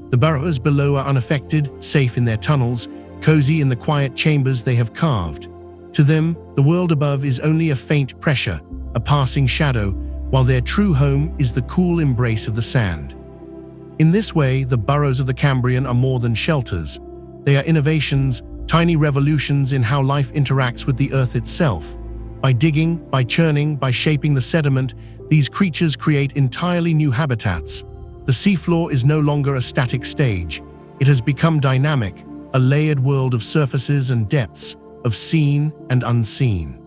The burrowers below are unaffected, safe in their tunnels, cozy in the quiet chambers they have carved. To them, the world above is only a faint pressure, a passing shadow, while their true home is the cool embrace of the sand. In this way, the burrows of the Cambrian are more than shelters. They are innovations, tiny revolutions in how life interacts with the earth itself. By digging, by churning, by shaping the sediment, these creatures create entirely new habitats. The seafloor is no longer a static stage. It has become dynamic, a layered world of surfaces and depths, of seen and unseen.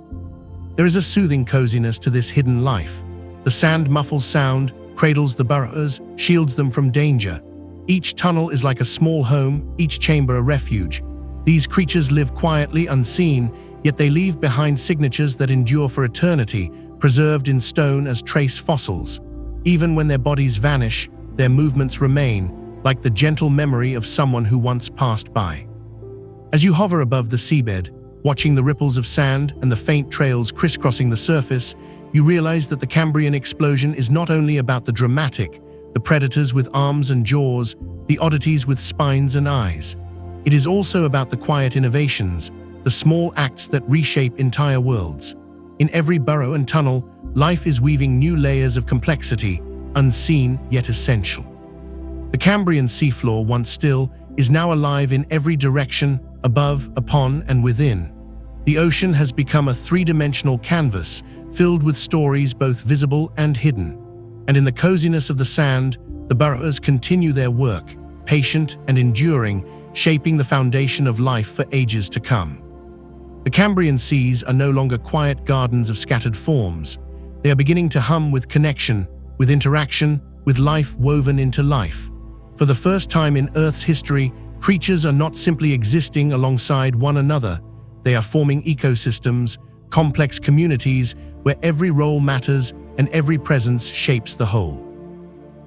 There is a soothing coziness to this hidden life. The sand muffles sound, cradles the burrowers, shields them from danger. Each tunnel is like a small home, each chamber a refuge. These creatures live quietly, unseen, yet they leave behind signatures that endure for eternity, preserved in stone as trace fossils. Even when their bodies vanish, their movements remain, like the gentle memory of someone who once passed by. As you hover above the seabed, watching the ripples of sand and the faint trails crisscrossing the surface, you realize that the Cambrian explosion is not only about the dramatic, the predators with arms and jaws, the oddities with spines and eyes. It is also about the quiet innovations, the small acts that reshape entire worlds. In every burrow and tunnel, life is weaving new layers of complexity, unseen yet essential. The Cambrian seafloor, once still, is now alive in every direction, above, upon, and within. The ocean has become a three-dimensional canvas, filled with stories both visible and hidden. And in the coziness of the sand, the burrowers continue their work, patient and enduring, shaping the foundation of life for ages to come. The Cambrian seas are no longer quiet gardens of scattered forms. They are beginning to hum with connection, with interaction, with life woven into life. For the first time in Earth's history, creatures are not simply existing alongside one another. They are forming ecosystems, complex communities where every role matters and every presence shapes the whole.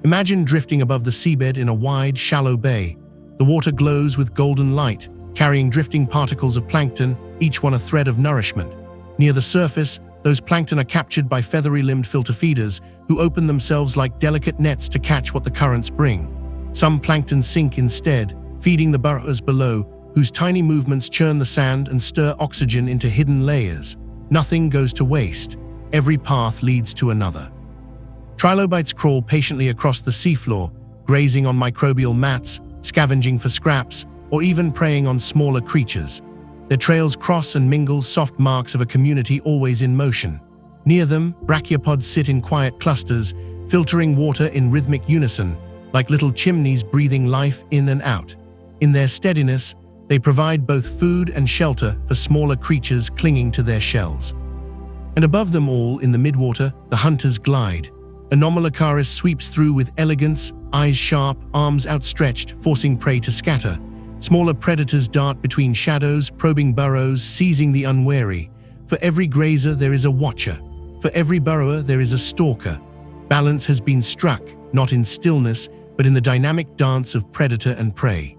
Imagine drifting above the seabed in a wide, shallow bay. The water glows with golden light, carrying drifting particles of plankton, each one a thread of nourishment. Near the surface, those plankton are captured by feathery-limbed filter feeders who open themselves like delicate nets to catch what the currents bring. Some plankton sink instead, feeding the burrowers below, whose tiny movements churn the sand and stir oxygen into hidden layers. Nothing goes to waste. Every path leads to another. Trilobites crawl patiently across the seafloor, grazing on microbial mats, scavenging for scraps, or even preying on smaller creatures. Their trails cross and mingle, soft marks of a community always in motion. Near them, brachiopods sit in quiet clusters, filtering water in rhythmic unison, like little chimneys breathing life in and out. In their steadiness, they provide both food and shelter for smaller creatures clinging to their shells. And above them all, in the midwater, the hunters glide. Anomalocaris sweeps through with elegance, eyes sharp, arms outstretched, forcing prey to scatter. Smaller predators dart between shadows, probing burrows, seizing the unwary. For every grazer there is a watcher. For every burrower there is a stalker. Balance has been struck, not in stillness, but in the dynamic dance of predator and prey.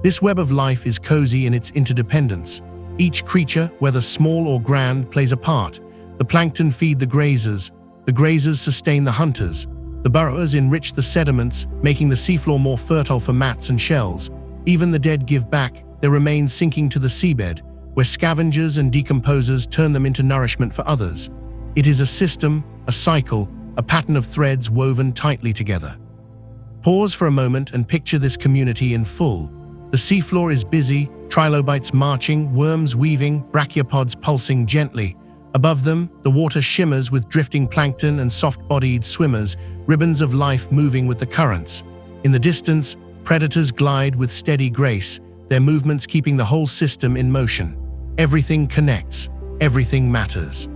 This web of life is cozy in its interdependence. Each creature, whether small or grand, plays a part. The plankton feed the grazers sustain the hunters. The burrowers enrich the sediments, making the seafloor more fertile for mats and shells. Even the dead give back, their remains sinking to the seabed, where scavengers and decomposers turn them into nourishment for others. It is a system, a cycle, a pattern of threads woven tightly together. Pause for a moment and picture this community in full. The seafloor is busy, trilobites marching, worms weaving, brachiopods pulsing gently. Above them, the water shimmers with drifting plankton and soft-bodied swimmers, ribbons of life moving with the currents. In the distance, predators glide with steady grace, their movements keeping the whole system in motion. Everything connects, everything matters.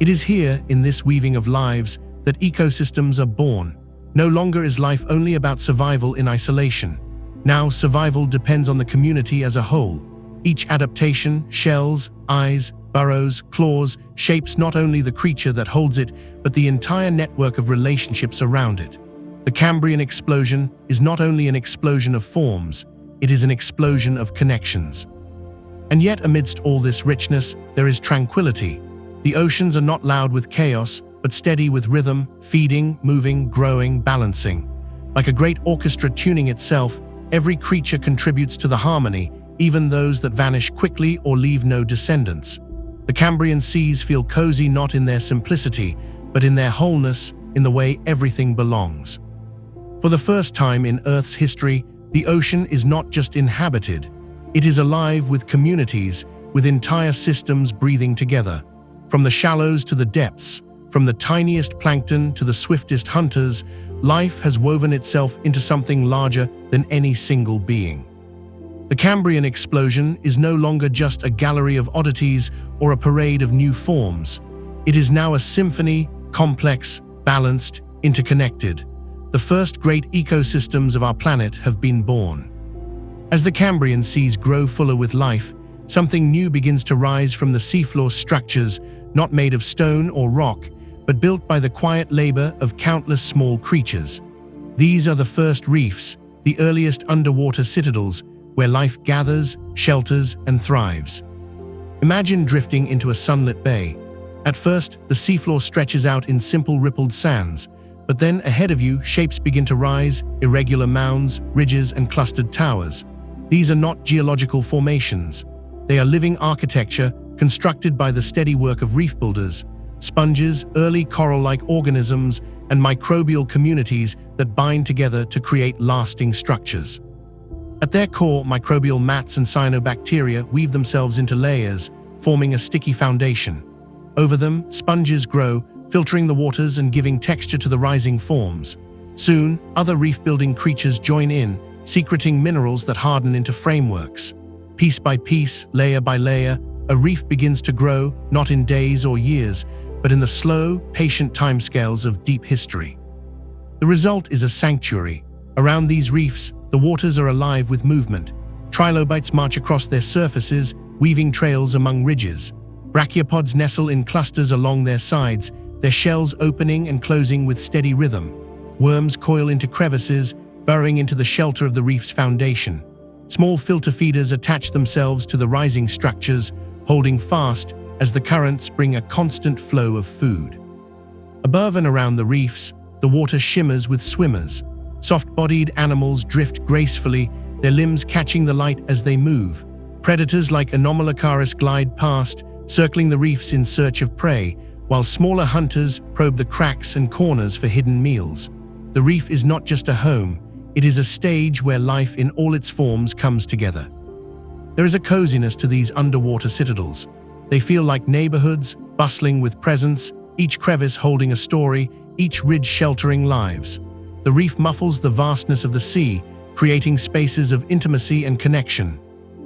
It is here, in this weaving of lives, that ecosystems are born. No longer is life only about survival in isolation. Now survival depends on the community as a whole. Each adaptation, shells, eyes, burrows, claws, shapes not only the creature that holds it, but the entire network of relationships around it. The Cambrian Explosion is not only an explosion of forms, it is an explosion of connections. And yet amidst all this richness, there is tranquility. The oceans are not loud with chaos, but steady with rhythm, feeding, moving, growing, balancing. Like a great orchestra tuning itself, every creature contributes to the harmony, even those that vanish quickly or leave no descendants. The Cambrian seas feel cozy not in their simplicity, but in their wholeness, in the way everything belongs. For the first time in Earth's history, the ocean is not just inhabited. It is alive with communities, with entire systems breathing together. From the shallows to the depths, from the tiniest plankton to the swiftest hunters, life has woven itself into something larger than any single being. The Cambrian Explosion is no longer just a gallery of oddities or a parade of new forms. It is now a symphony, complex, balanced, interconnected. The first great ecosystems of our planet have been born. As the Cambrian seas grow fuller with life, something new begins to rise from the seafloor structures, not made of stone or rock, but built by the quiet labor of countless small creatures. These are the first reefs, the earliest underwater citadels, where life gathers, shelters, and thrives. Imagine drifting into a sunlit bay. At first, the seafloor stretches out in simple rippled sands, but then ahead of you, shapes begin to rise, irregular mounds, ridges, and clustered towers. These are not geological formations. They are living architecture constructed by the steady work of reef builders, sponges, early coral-like organisms, and microbial communities that bind together to create lasting structures. At their core, microbial mats and cyanobacteria weave themselves into layers, forming a sticky foundation. Over them, sponges grow, filtering the waters and giving texture to the rising forms. Soon, other reef-building creatures join in, secreting minerals that harden into frameworks. Piece by piece, layer by layer, a reef begins to grow, not in days or years, but in the slow, patient timescales of deep history. The result is a sanctuary. Around these reefs, the waters are alive with movement. Trilobites march across their surfaces, weaving trails among ridges. Brachiopods nestle in clusters along their sides, their shells opening and closing with steady rhythm. Worms coil into crevices, burrowing into the shelter of the reef's foundation. Small filter feeders attach themselves to the rising structures, holding fast as the currents bring a constant flow of food. Above and around the reefs, the water shimmers with swimmers. Soft-bodied animals drift gracefully, their limbs catching the light as they move. Predators like Anomalocaris glide past, circling the reefs in search of prey, while smaller hunters probe the cracks and corners for hidden meals. The reef is not just a home, it is a stage where life in all its forms comes together. There is a coziness to these underwater citadels. They feel like neighborhoods, bustling with presence, each crevice holding a story, each ridge sheltering lives. The reef muffles the vastness of the sea, creating spaces of intimacy and connection.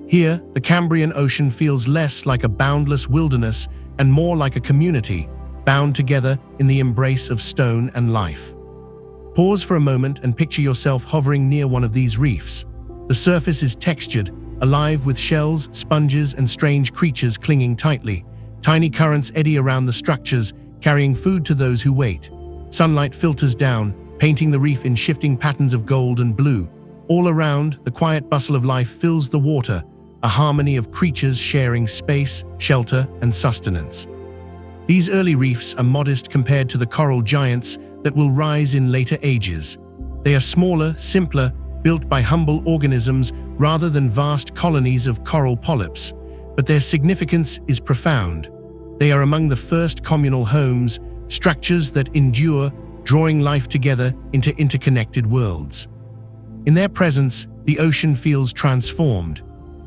Here, the Cambrian Ocean feels less like a boundless wilderness and more like a community, bound together in the embrace of stone and life. Pause for a moment and picture yourself hovering near one of these reefs. The surface is textured, alive with shells, sponges, and strange creatures clinging tightly. Tiny currents eddy around the structures, carrying food to those who wait. Sunlight filters down, painting the reef in shifting patterns of gold and blue. All around, the quiet bustle of life fills the water, a harmony of creatures sharing space, shelter, and sustenance. These early reefs are modest compared to the coral giants that will rise in later ages. They are smaller, simpler, built by humble organisms rather than vast colonies of coral polyps, but their significance is profound. They are among the first communal homes, structures that endure, drawing life together into interconnected worlds. In their presence, the ocean feels transformed.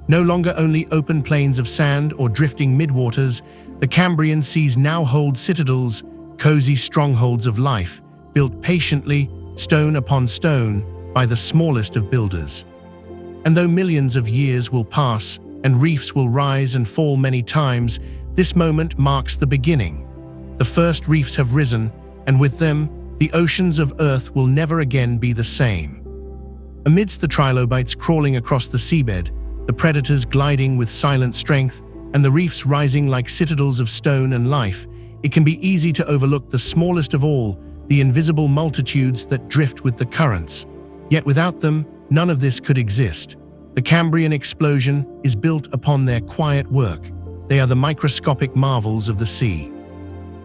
No longer only open plains of sand or drifting midwaters, the Cambrian seas now hold citadels, cozy strongholds of life, built patiently, stone upon stone, by the smallest of builders. And though millions of years will pass and reefs will rise and fall many times, this moment marks the beginning. The first reefs have risen, and with them, the oceans of Earth will never again be the same. Amidst the trilobites crawling across the seabed, the predators gliding with silent strength, and the reefs rising like citadels of stone and life, it can be easy to overlook the smallest of all, the invisible multitudes that drift with the currents. Yet without them, none of this could exist. The Cambrian Explosion is built upon their quiet work. They are the microscopic marvels of the sea.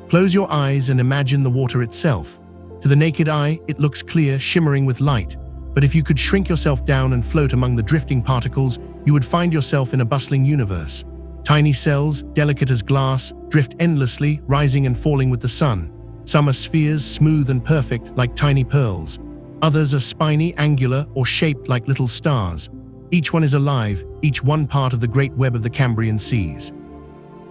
Close your eyes and imagine the water itself. To the naked eye, it looks clear, shimmering with light. But if you could shrink yourself down and float among the drifting particles, you would find yourself in a bustling universe. Tiny cells, delicate as glass, drift endlessly, rising and falling with the sun. Some are spheres, smooth and perfect, like tiny pearls. Others are spiny, angular, or shaped like little stars. Each one is alive, each one part of the great web of the Cambrian seas.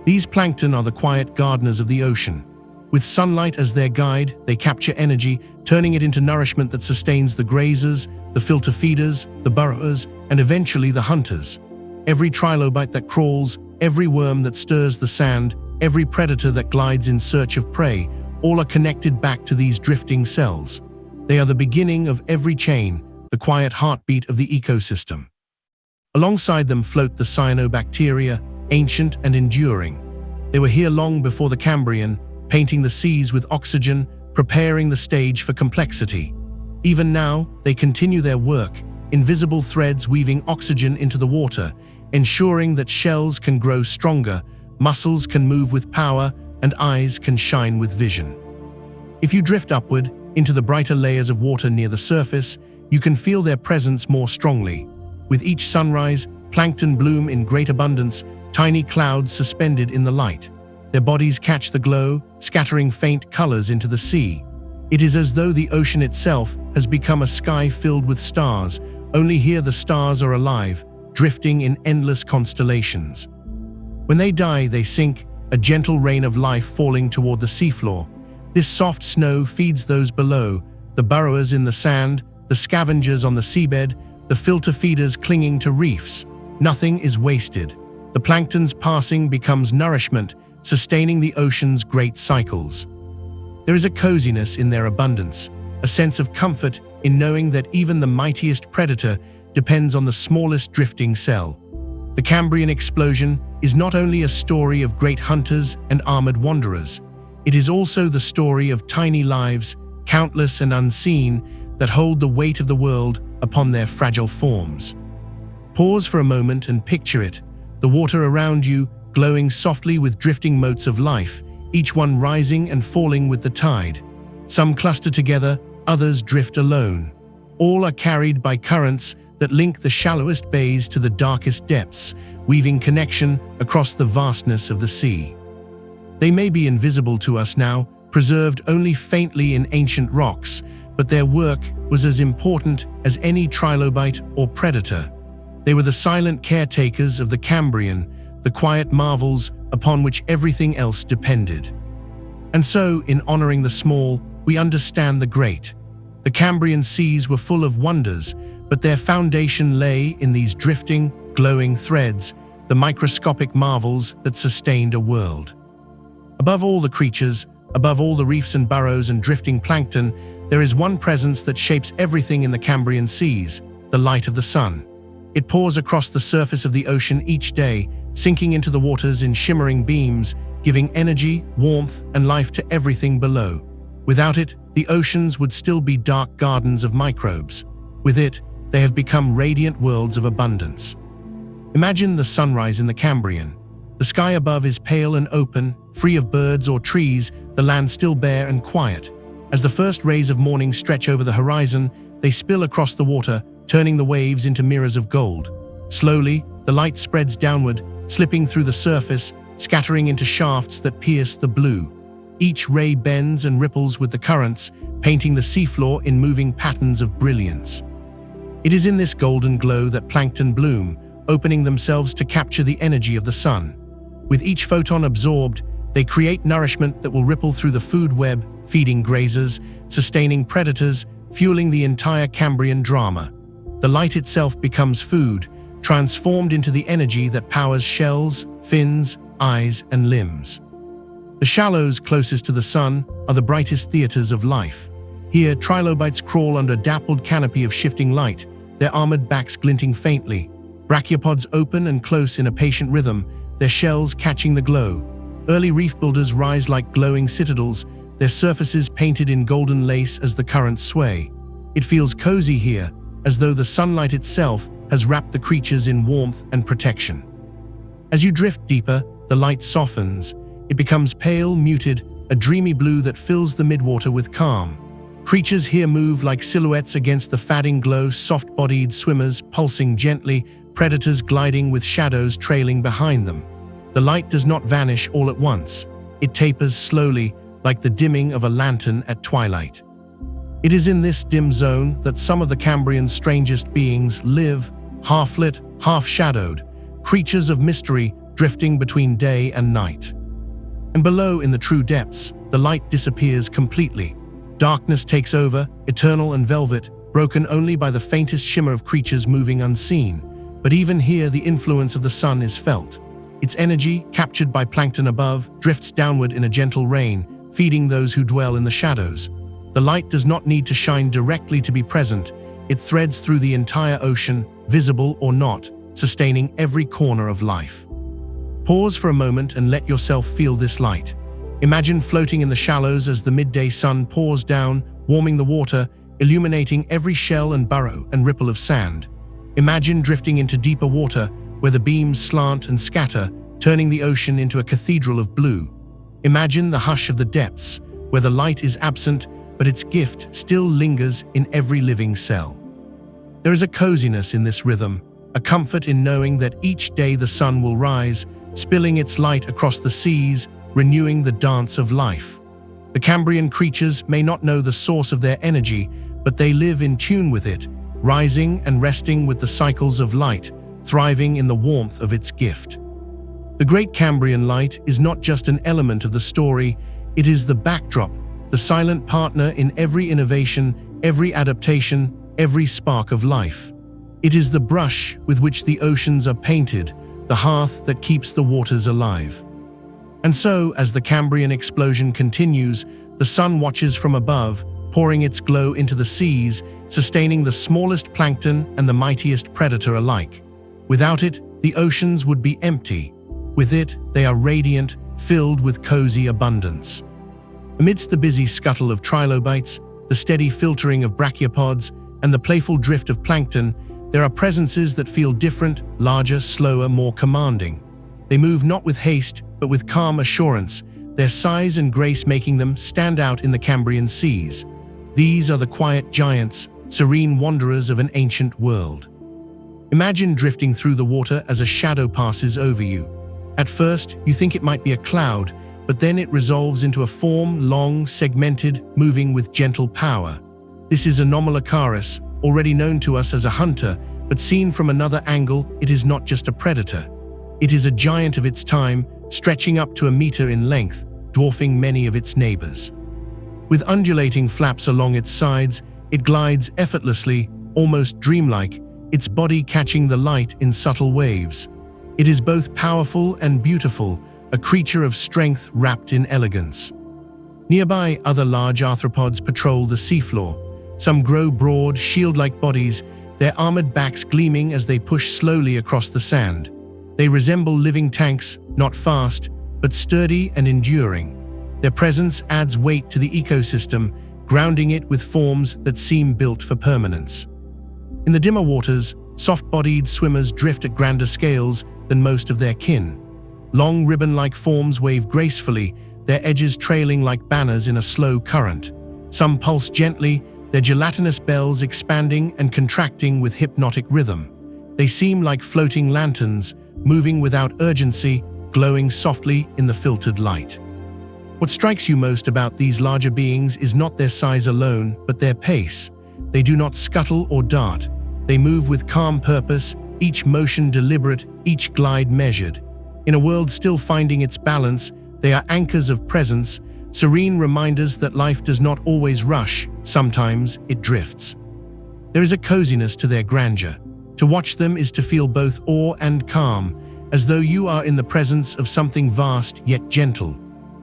These plankton are the quiet gardeners of the ocean. With sunlight as their guide, they capture energy, turning it into nourishment that sustains the grazers, the filter feeders, the burrowers, and eventually the hunters. Every trilobite that crawls, every worm that stirs the sand, every predator that glides in search of prey, all are connected back to these drifting cells. They are the beginning of every chain, the quiet heartbeat of the ecosystem. Alongside them float the cyanobacteria, ancient and enduring. They were here long before the Cambrian, painting the seas with oxygen, preparing the stage for complexity. Even now, they continue their work, invisible threads weaving oxygen into the water, ensuring that shells can grow stronger, muscles can move with power, and eyes can shine with vision. If you drift upward, into the brighter layers of water near the surface, you can feel their presence more strongly. With each sunrise, plankton bloom in great abundance, tiny clouds suspended in the light. Their bodies catch the glow, scattering faint colors into the sea. It is as though the ocean itself has become a sky filled with stars, only here the stars are alive, drifting in endless constellations. When they die, they sink, a gentle rain of life falling toward the seafloor. This soft snow feeds those below, the burrowers in the sand, the scavengers on the seabed, the filter feeders clinging to reefs. Nothing is wasted. The plankton's passing becomes nourishment, sustaining the ocean's great cycles. There is a coziness in their abundance, a sense of comfort in knowing that even the mightiest predator depends on the smallest drifting cell. The Cambrian Explosion is not only a story of great hunters and armored wanderers, it is also the story of tiny lives, countless and unseen, that hold the weight of the world upon their fragile forms. Pause for a moment and picture it, the water around you glowing softly with drifting motes of life, each one rising and falling with the tide. Some cluster together, others drift alone. All are carried by currents that link the shallowest bays to the darkest depths, weaving connection across the vastness of the sea. They may be invisible to us now, preserved only faintly in ancient rocks, but their work was as important as any trilobite or predator. They were the silent caretakers of the Cambrian, the quiet marvels upon which everything else depended. And so, in honoring the small, we understand the great. The Cambrian seas were full of wonders, but their foundation lay in these drifting, glowing threads, the microscopic marvels that sustained a world. Above all the creatures, above all the reefs and burrows and drifting plankton, there is one presence that shapes everything in the Cambrian seas, the light of the sun. It pours across the surface of the ocean each day, sinking into the waters in shimmering beams, giving energy, warmth, and life to everything below. Without it, the oceans would still be dark gardens of microbes. With it, they have become radiant worlds of abundance. Imagine the sunrise in the Cambrian. The sky above is pale and open, free of birds or trees, the land still bare and quiet. As the first rays of morning stretch over the horizon, they spill across the water, turning the waves into mirrors of gold. Slowly, the light spreads downward, slipping through the surface, scattering into shafts that pierce the blue. Each ray bends and ripples with the currents, painting the seafloor in moving patterns of brilliance. It is in this golden glow that plankton bloom, opening themselves to capture the energy of the sun. With each photon absorbed, they create nourishment that will ripple through the food web, feeding grazers, sustaining predators, fueling the entire Cambrian drama. The light itself becomes food, transformed into the energy that powers shells, fins, eyes, and limbs. The shallows closest to the sun are the brightest theaters of life. Here, trilobites crawl under a dappled canopy of shifting light, their armored backs glinting faintly. Brachiopods open and close in a patient rhythm, their shells catching the glow. Early reef builders rise like glowing citadels, their surfaces painted in golden lace as the currents sway. It feels cozy here, as though the sunlight itself has wrapped the creatures in warmth and protection. As you drift deeper, the light softens. It becomes pale, muted, a dreamy blue that fills the midwater with calm. Creatures here move like silhouettes against the fading glow, soft-bodied swimmers pulsing gently, predators gliding with shadows trailing behind them. The light does not vanish all at once. It tapers slowly, like the dimming of a lantern at twilight. It is in this dim zone that some of the Cambrian's strangest beings live, half-lit, half-shadowed, creatures of mystery drifting between day and night. And below in the true depths, the light disappears completely. Darkness takes over, eternal and velvet, broken only by the faintest shimmer of creatures moving unseen. But even here the influence of the sun is felt. Its energy, captured by plankton above, drifts downward in a gentle rain, feeding those who dwell in the shadows. The light does not need to shine directly to be present. It threads through the entire ocean, visible or not, sustaining every corner of life. Pause for a moment and let yourself feel this light. Imagine floating in the shallows as the midday sun pours down, warming the water, illuminating every shell and burrow and ripple of sand. Imagine drifting into deeper water, where the beams slant and scatter, turning the ocean into a cathedral of blue. Imagine the hush of the depths, where the light is absent, but its gift still lingers in every living cell. There is a coziness in this rhythm, a comfort in knowing that each day the sun will rise, spilling its light across the seas, renewing the dance of life. The Cambrian creatures may not know the source of their energy, but they live in tune with it, rising and resting with the cycles of light, thriving in the warmth of its gift. The Great Cambrian Light is not just an element of the story, it is the backdrop, the silent partner in every innovation, every adaptation, every spark of life. It is the brush with which the oceans are painted, the hearth that keeps the waters alive. And so, as the Cambrian explosion continues, the sun watches from above, pouring its glow into the seas, sustaining the smallest plankton and the mightiest predator alike. Without it, the oceans would be empty. With it, they are radiant, filled with cozy abundance. Amidst the busy scuttle of trilobites, the steady filtering of brachiopods, and the playful drift of plankton, there are presences that feel different, larger, slower, more commanding. They move not with haste, but with calm assurance, their size and grace making them stand out in the Cambrian seas. These are the quiet giants, serene wanderers of an ancient world. Imagine drifting through the water as a shadow passes over you. At first, you think it might be a cloud, but then it resolves into a form, long, segmented, moving with gentle power. This is Anomalocaris, already known to us as a hunter, But seen from another angle, it is not just a predator. It is a giant of its time, stretching up to a meter in length, dwarfing many of its neighbors. With undulating flaps along its sides, it glides effortlessly, almost dreamlike, its body catching the light in subtle waves. It is both powerful and beautiful, a creature of strength wrapped in elegance. Nearby, other large arthropods patrol the seafloor. Some grow broad, shield-like bodies, their armored backs gleaming as they push slowly across the sand. They resemble living tanks, not fast, but sturdy and enduring. Their presence adds weight to the ecosystem, grounding it with forms that seem built for permanence. In the dimmer waters, soft-bodied swimmers drift at grander scales than most of their kin. Long ribbon-like forms wave gracefully, their edges trailing like banners in a slow current. Some pulse gently, their gelatinous bells expanding and contracting with hypnotic rhythm. They seem like floating lanterns, moving without urgency, glowing softly in the filtered light. What strikes you most about these larger beings is not their size alone, but their pace. They do not scuttle or dart. They move with calm purpose, each motion deliberate, each glide measured. In a world still finding its balance, they are anchors of presence, serene reminders that life does not always rush, sometimes it drifts. There is a coziness to their grandeur. To watch them is to feel both awe and calm, as though you are in the presence of something vast yet gentle.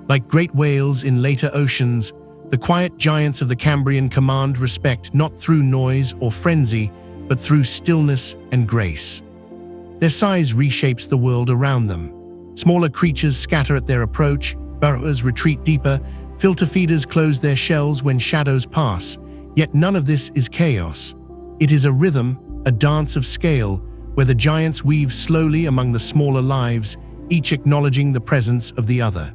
Like great whales in later oceans, the quiet giants of the Cambrian command respect not through noise or frenzy, but through stillness and grace. Their size reshapes the world around them. Smaller creatures scatter at their approach, burrowers retreat deeper, filter feeders close their shells when shadows pass, yet none of this is chaos. It is a rhythm, a dance of scale, where the giants weave slowly among the smaller lives, each acknowledging the presence of the other.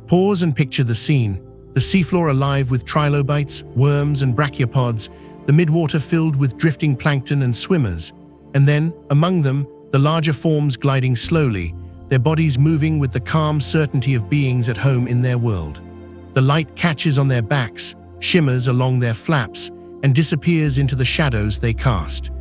Pause and picture the scene, the seafloor alive with trilobites, worms and brachiopods, the midwater filled with drifting plankton and swimmers, and then, among them, the larger forms gliding slowly, their bodies moving with the calm certainty of beings at home in their world. The light catches on their backs, shimmers along their flaps, and disappears into the shadows they cast.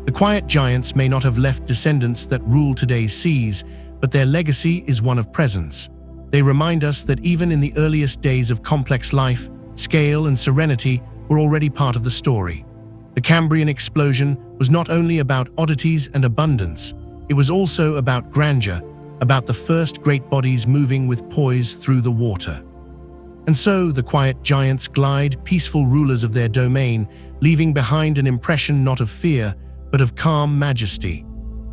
The quiet giants may not have left descendants that rule today's seas, but their legacy is one of presence. They remind us that even in the earliest days of complex life, scale and serenity were already part of the story. The Cambrian Explosion was not only about oddities and abundance, it was also about grandeur, about the first great bodies moving with poise through the water. And so the quiet giants glide, peaceful rulers of their domain, leaving behind an impression not of fear, but of calm majesty.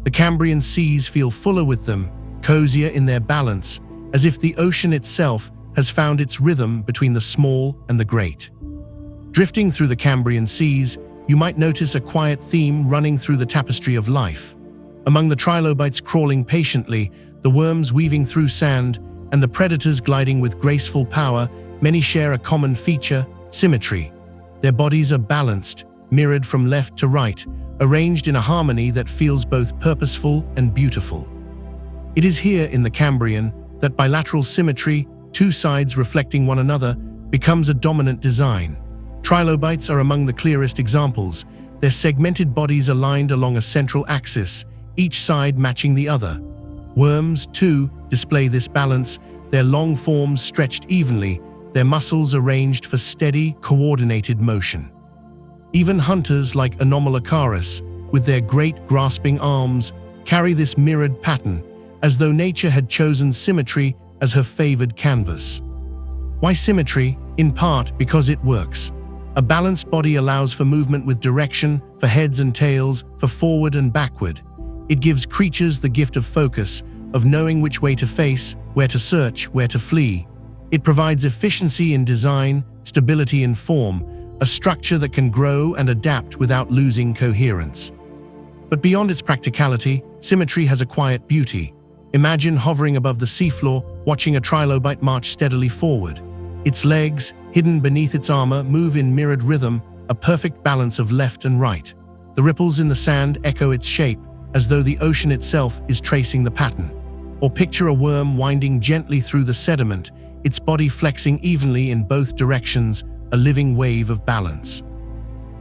The Cambrian seas feel fuller with them, cozier in their balance, as if the ocean itself has found its rhythm between the small and the great. Drifting through the Cambrian seas, you might notice a quiet theme running through the tapestry of life. Among the trilobites crawling patiently, the worms weaving through sand, and the predators gliding with graceful power, many share a common feature: symmetry. Their bodies are balanced, mirrored from left to right, arranged in a harmony that feels both purposeful and beautiful. It is here in the Cambrian that bilateral symmetry, two sides reflecting one another, becomes a dominant design. Trilobites are among the clearest examples, their segmented bodies aligned along a central axis, each side matching the other. Worms, too, display this balance, their long forms stretched evenly, their muscles arranged for steady, coordinated motion. Even hunters like Anomalocaris, with their great grasping arms, carry this mirrored pattern, as though nature had chosen symmetry as her favored canvas. Why symmetry? In part because it works. A balanced body allows for movement with direction, for heads and tails, for forward and backward. It gives creatures the gift of focus, of knowing which way to face, where to search, where to flee. It provides efficiency in design, stability in form, a structure that can grow and adapt without losing coherence. But beyond its practicality, symmetry has a quiet beauty. Imagine hovering above the seafloor, watching a trilobite march steadily forward. Its legs, hidden beneath its armor, move in mirrored rhythm, a perfect balance of left and right. The ripples in the sand echo its shape, as though the ocean itself is tracing the pattern. Or picture a worm winding gently through the sediment, its body flexing evenly in both directions, a living wave of balance.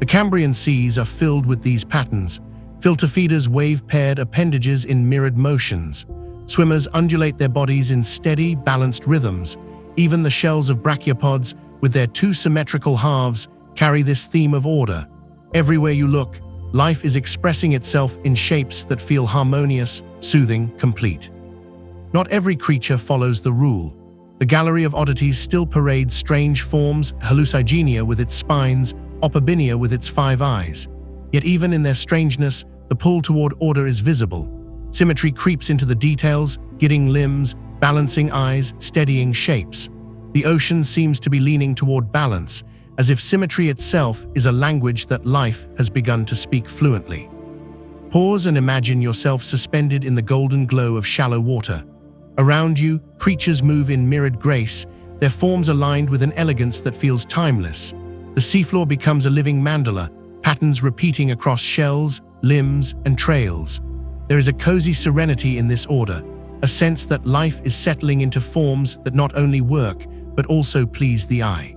The Cambrian seas are filled with these patterns, Filter feeders wave paired appendages in mirrored motions. Swimmers undulate their bodies in steady, balanced rhythms. Even the shells of brachiopods, with their two symmetrical halves, carry this theme of order. Everywhere you look, life is expressing itself in shapes that feel harmonious, soothing, complete. Not every creature follows the rule. The gallery of oddities still parades strange forms, hallucigenia with its spines, opobinia with its 5 eyes. Yet even in their strangeness, the pull toward order is visible. Symmetry creeps into the details, guiding limbs, balancing eyes, steadying shapes. The ocean seems to be leaning toward balance, as if symmetry itself is a language that life has begun to speak fluently. Pause and imagine yourself suspended in the golden glow of shallow water. Around you, creatures move in mirrored grace, their forms aligned with an elegance that feels timeless. The seafloor becomes a living mandala, patterns repeating across shells, limbs, and trails. There is a cozy serenity in this order, a sense that life is settling into forms that not only work, but also please the eye.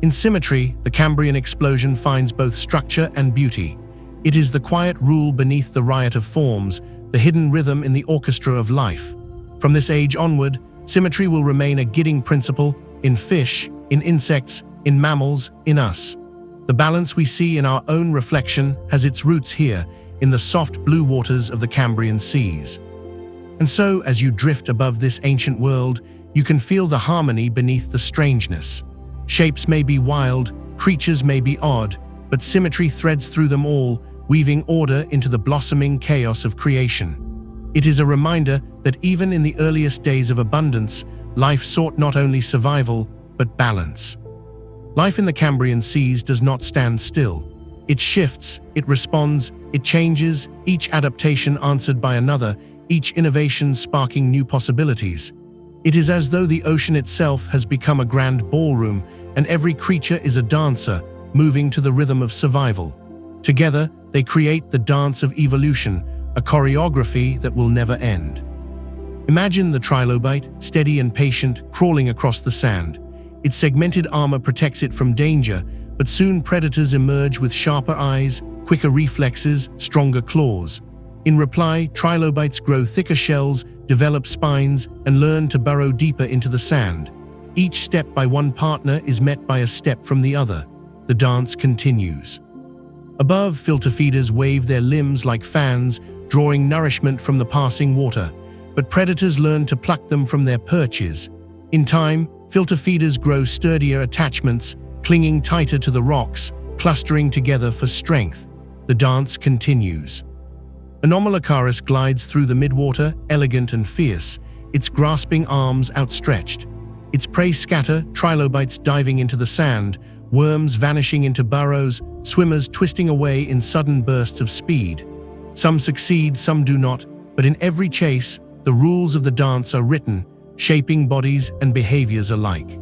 In symmetry, the Cambrian Explosion finds both structure and beauty. It is the quiet rule beneath the riot of forms, the hidden rhythm in the orchestra of life. From this age onward, symmetry will remain a guiding principle in fish, in insects, in mammals, in us. The balance we see in our own reflection has its roots here, in the soft blue waters of the Cambrian seas. And so, as you drift above this ancient world, you can feel the harmony beneath the strangeness. Shapes may be wild, creatures may be odd, but symmetry threads through them all, weaving order into the blossoming chaos of creation. It is a reminder that even in the earliest days of abundance, life sought not only survival, but balance. Life in the Cambrian seas does not stand still. It shifts, it responds, it changes, each adaptation answered by another, each innovation sparking new possibilities. It is as though the ocean itself has become a grand ballroom, and every creature is a dancer, moving to the rhythm of survival. Together, they create the dance of evolution, a choreography that will never end. Imagine the trilobite, steady and patient, crawling across the sand. Its segmented armor protects it from danger, but soon predators emerge with sharper eyes, quicker reflexes, stronger claws. In reply, trilobites grow thicker shells, develop spines, and learn to burrow deeper into the sand. Each step by one partner is met by a step from the other. The dance continues. Above, filter feeders wave their limbs like fans, drawing nourishment from the passing water, but predators learn to pluck them from their perches. In time, filter feeders grow sturdier attachments, clinging tighter to the rocks, clustering together for strength. The dance continues. Anomalocaris glides through the midwater, elegant and fierce, its grasping arms outstretched. Its prey scatter, trilobites diving into the sand, worms vanishing into burrows, swimmers twisting away in sudden bursts of speed. Some succeed, some do not, but in every chase, the rules of the dance are written, shaping bodies and behaviors alike.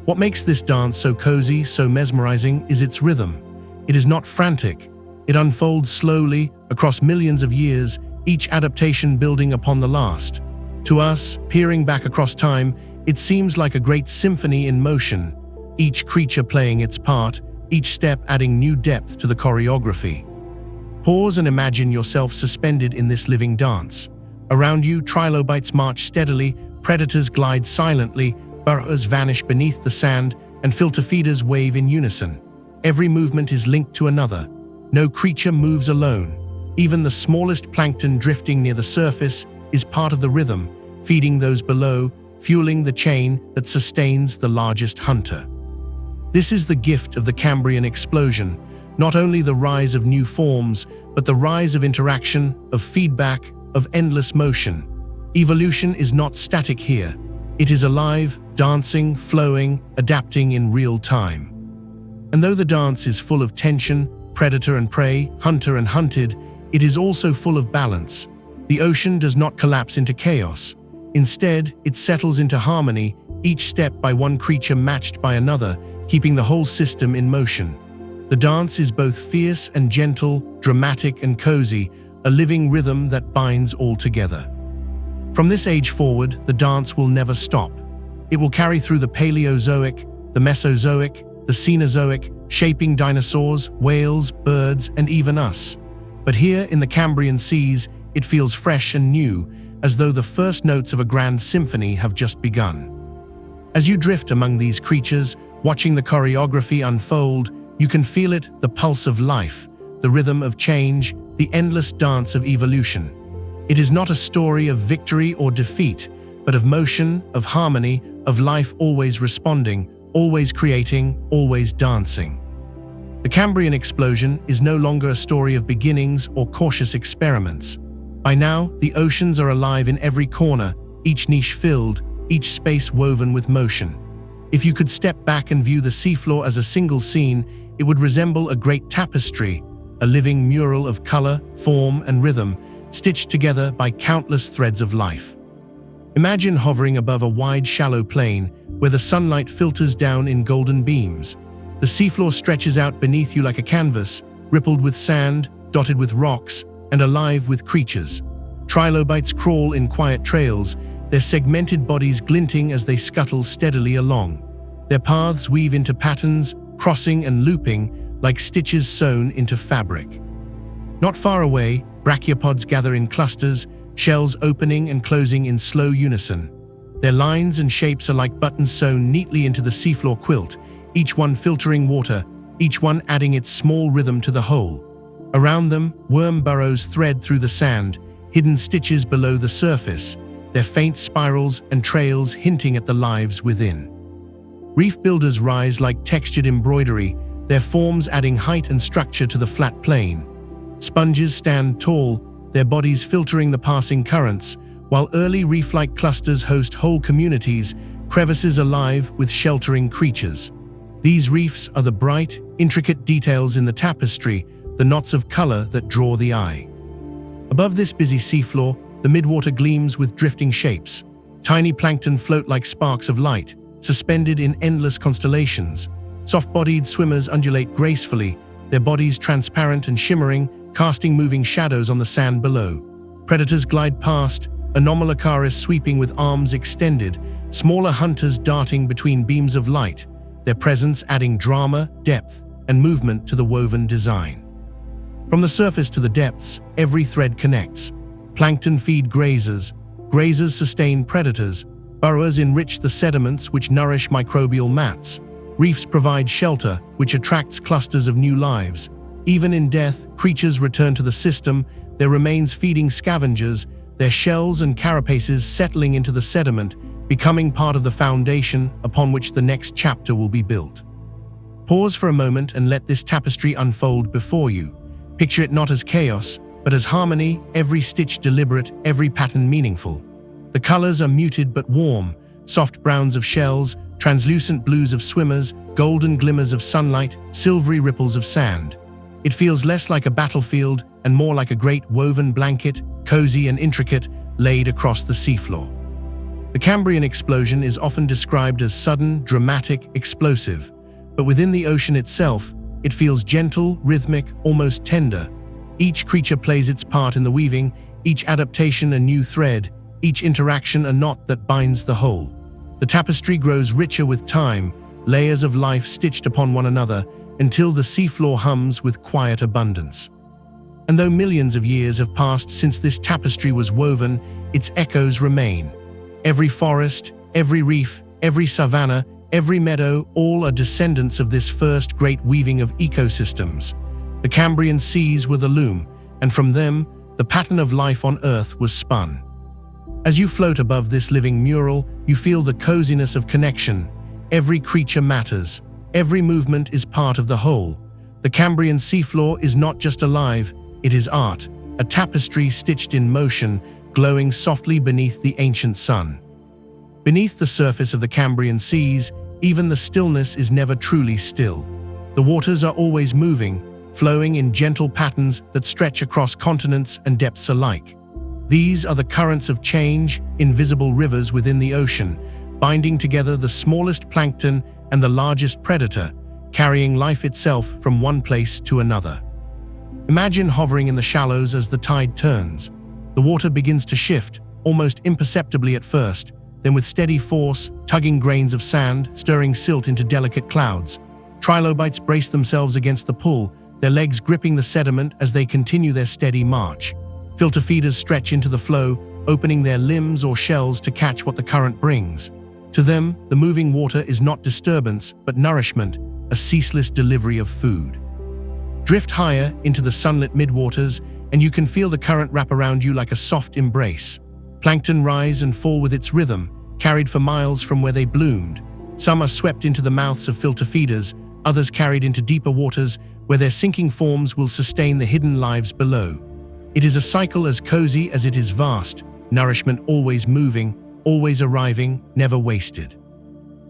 What makes this dance so cozy, so mesmerizing, is its rhythm. It is not frantic. It unfolds slowly, across millions of years, each adaptation building upon the last. To us, peering back across time, it seems like a great symphony in motion, each creature playing its part, each step adding new depth to the choreography. Pause and imagine yourself suspended in this living dance. Around you, trilobites march steadily, predators glide silently, burrows vanish beneath the sand, and filter feeders wave in unison. Every movement is linked to another. No creature moves alone. Even the smallest plankton drifting near the surface is part of the rhythm, feeding those below, fueling the chain that sustains the largest hunter. This is the gift of the Cambrian Explosion, not only the rise of new forms, but the rise of interaction, of feedback, of endless motion. Evolution is not static here. It is alive, dancing, flowing, adapting in real time. And though the dance is full of tension, predator and prey, hunter and hunted, it is also full of balance. The ocean does not collapse into chaos. Instead, it settles into harmony, each step by one creature matched by another, keeping the whole system in motion. The dance is both fierce and gentle, dramatic and cozy, a living rhythm that binds all together. From this age forward, the dance will never stop. It will carry through the Paleozoic, the Mesozoic, the Cenozoic, shaping dinosaurs, whales, birds, and even us. But here in the Cambrian seas, it feels fresh and new, as though the first notes of a grand symphony have just begun. As you drift among these creatures, watching the choreography unfold, you can feel it, the pulse of life, the rhythm of change, the endless dance of evolution. It is not a story of victory or defeat, but of motion, of harmony, of life always responding, always creating, always dancing. The Cambrian Explosion is no longer a story of beginnings or cautious experiments. By now, the oceans are alive in every corner, each niche filled, each space woven with motion. If you could step back and view the seafloor as a single scene, it would resemble a great tapestry, a living mural of color, form, and rhythm, stitched together by countless threads of life. Imagine hovering above a wide, shallow plain where the sunlight filters down in golden beams. The seafloor stretches out beneath you like a canvas, rippled with sand, dotted with rocks, and alive with creatures. Trilobites crawl in quiet trails, their segmented bodies glinting as they scuttle steadily along. Their paths weave into patterns, crossing and looping like stitches sewn into fabric. Not far away, brachiopods gather in clusters, shells opening and closing in slow unison. Their lines and shapes are like buttons sewn neatly into the seafloor quilt, each one filtering water, each one adding its small rhythm to the whole. Around them, worm burrows thread through the sand, hidden stitches below the surface, their faint spirals and trails hinting at the lives within. Reef builders rise like textured embroidery, their forms adding height and structure to the flat plain. Sponges stand tall, their bodies filtering the passing currents, while early reef-like clusters host whole communities, crevices alive with sheltering creatures. These reefs are the bright, intricate details in the tapestry, the knots of color that draw the eye. Above this busy seafloor, the midwater gleams with drifting shapes. Tiny plankton float like sparks of light, suspended in endless constellations. Soft-bodied swimmers undulate gracefully, their bodies transparent and shimmering, casting moving shadows on the sand below. Predators glide past, anomalocaris sweeping with arms extended, smaller hunters darting between beams of light, their presence adding drama, depth, and movement to the woven design. From the surface to the depths, every thread connects. Plankton feed grazers, grazers sustain predators, burrowers enrich the sediments which nourish microbial mats, reefs provide shelter which attracts clusters of new lives. Even in death, creatures return to the system, their remains feeding scavengers, their shells and carapaces settling into the sediment, becoming part of the foundation upon which the next chapter will be built. Pause for a moment and let this tapestry unfold before you. Picture it not as chaos, but as harmony, every stitch deliberate, every pattern meaningful. The colors are muted but warm, soft browns of shells, translucent blues of swimmers, golden glimmers of sunlight, silvery ripples of sand. It feels less like a battlefield and more like a great woven blanket, cozy and intricate, laid across the seafloor. The Cambrian Explosion is often described as sudden, dramatic, explosive, but within the ocean itself, it feels gentle, rhythmic, almost tender. Each creature plays its part in the weaving, each adaptation a new thread, each interaction a knot that binds the whole. The tapestry grows richer with time, layers of life stitched upon one another, until the seafloor hums with quiet abundance. And though millions of years have passed since this tapestry was woven, its echoes remain. Every forest, every reef, every savanna, every meadow, all are descendants of this first great weaving of ecosystems. The Cambrian seas were the loom, and from them, the pattern of life on Earth was spun. As you float above this living mural, you feel the coziness of connection. Every creature matters. Every movement is part of the whole. The Cambrian seafloor is not just alive, it is art, a tapestry stitched in motion, glowing softly beneath the ancient sun. Beneath the surface of the Cambrian seas, even the stillness is never truly still. The waters are always moving, flowing in gentle patterns that stretch across continents and depths alike. These are the currents of change, invisible rivers within the ocean, binding together the smallest plankton and the largest predator, carrying life itself from one place to another. Imagine hovering in the shallows as the tide turns. The water begins to shift, almost imperceptibly at first, then with steady force, tugging grains of sand, stirring silt into delicate clouds. Trilobites brace themselves against the pull, their legs gripping the sediment as they continue their steady march. Filter feeders stretch into the flow, opening their limbs or shells to catch what the current brings. To them, the moving water is not disturbance, but nourishment, a ceaseless delivery of food. Drift higher into the sunlit midwaters, and you can feel the current wrap around you like a soft embrace. Plankton rise and fall with its rhythm, carried for miles from where they bloomed. Some are swept into the mouths of filter feeders, others carried into deeper waters where their sinking forms will sustain the hidden lives below. It is a cycle as cozy as it is vast, nourishment always moving, always arriving, never wasted.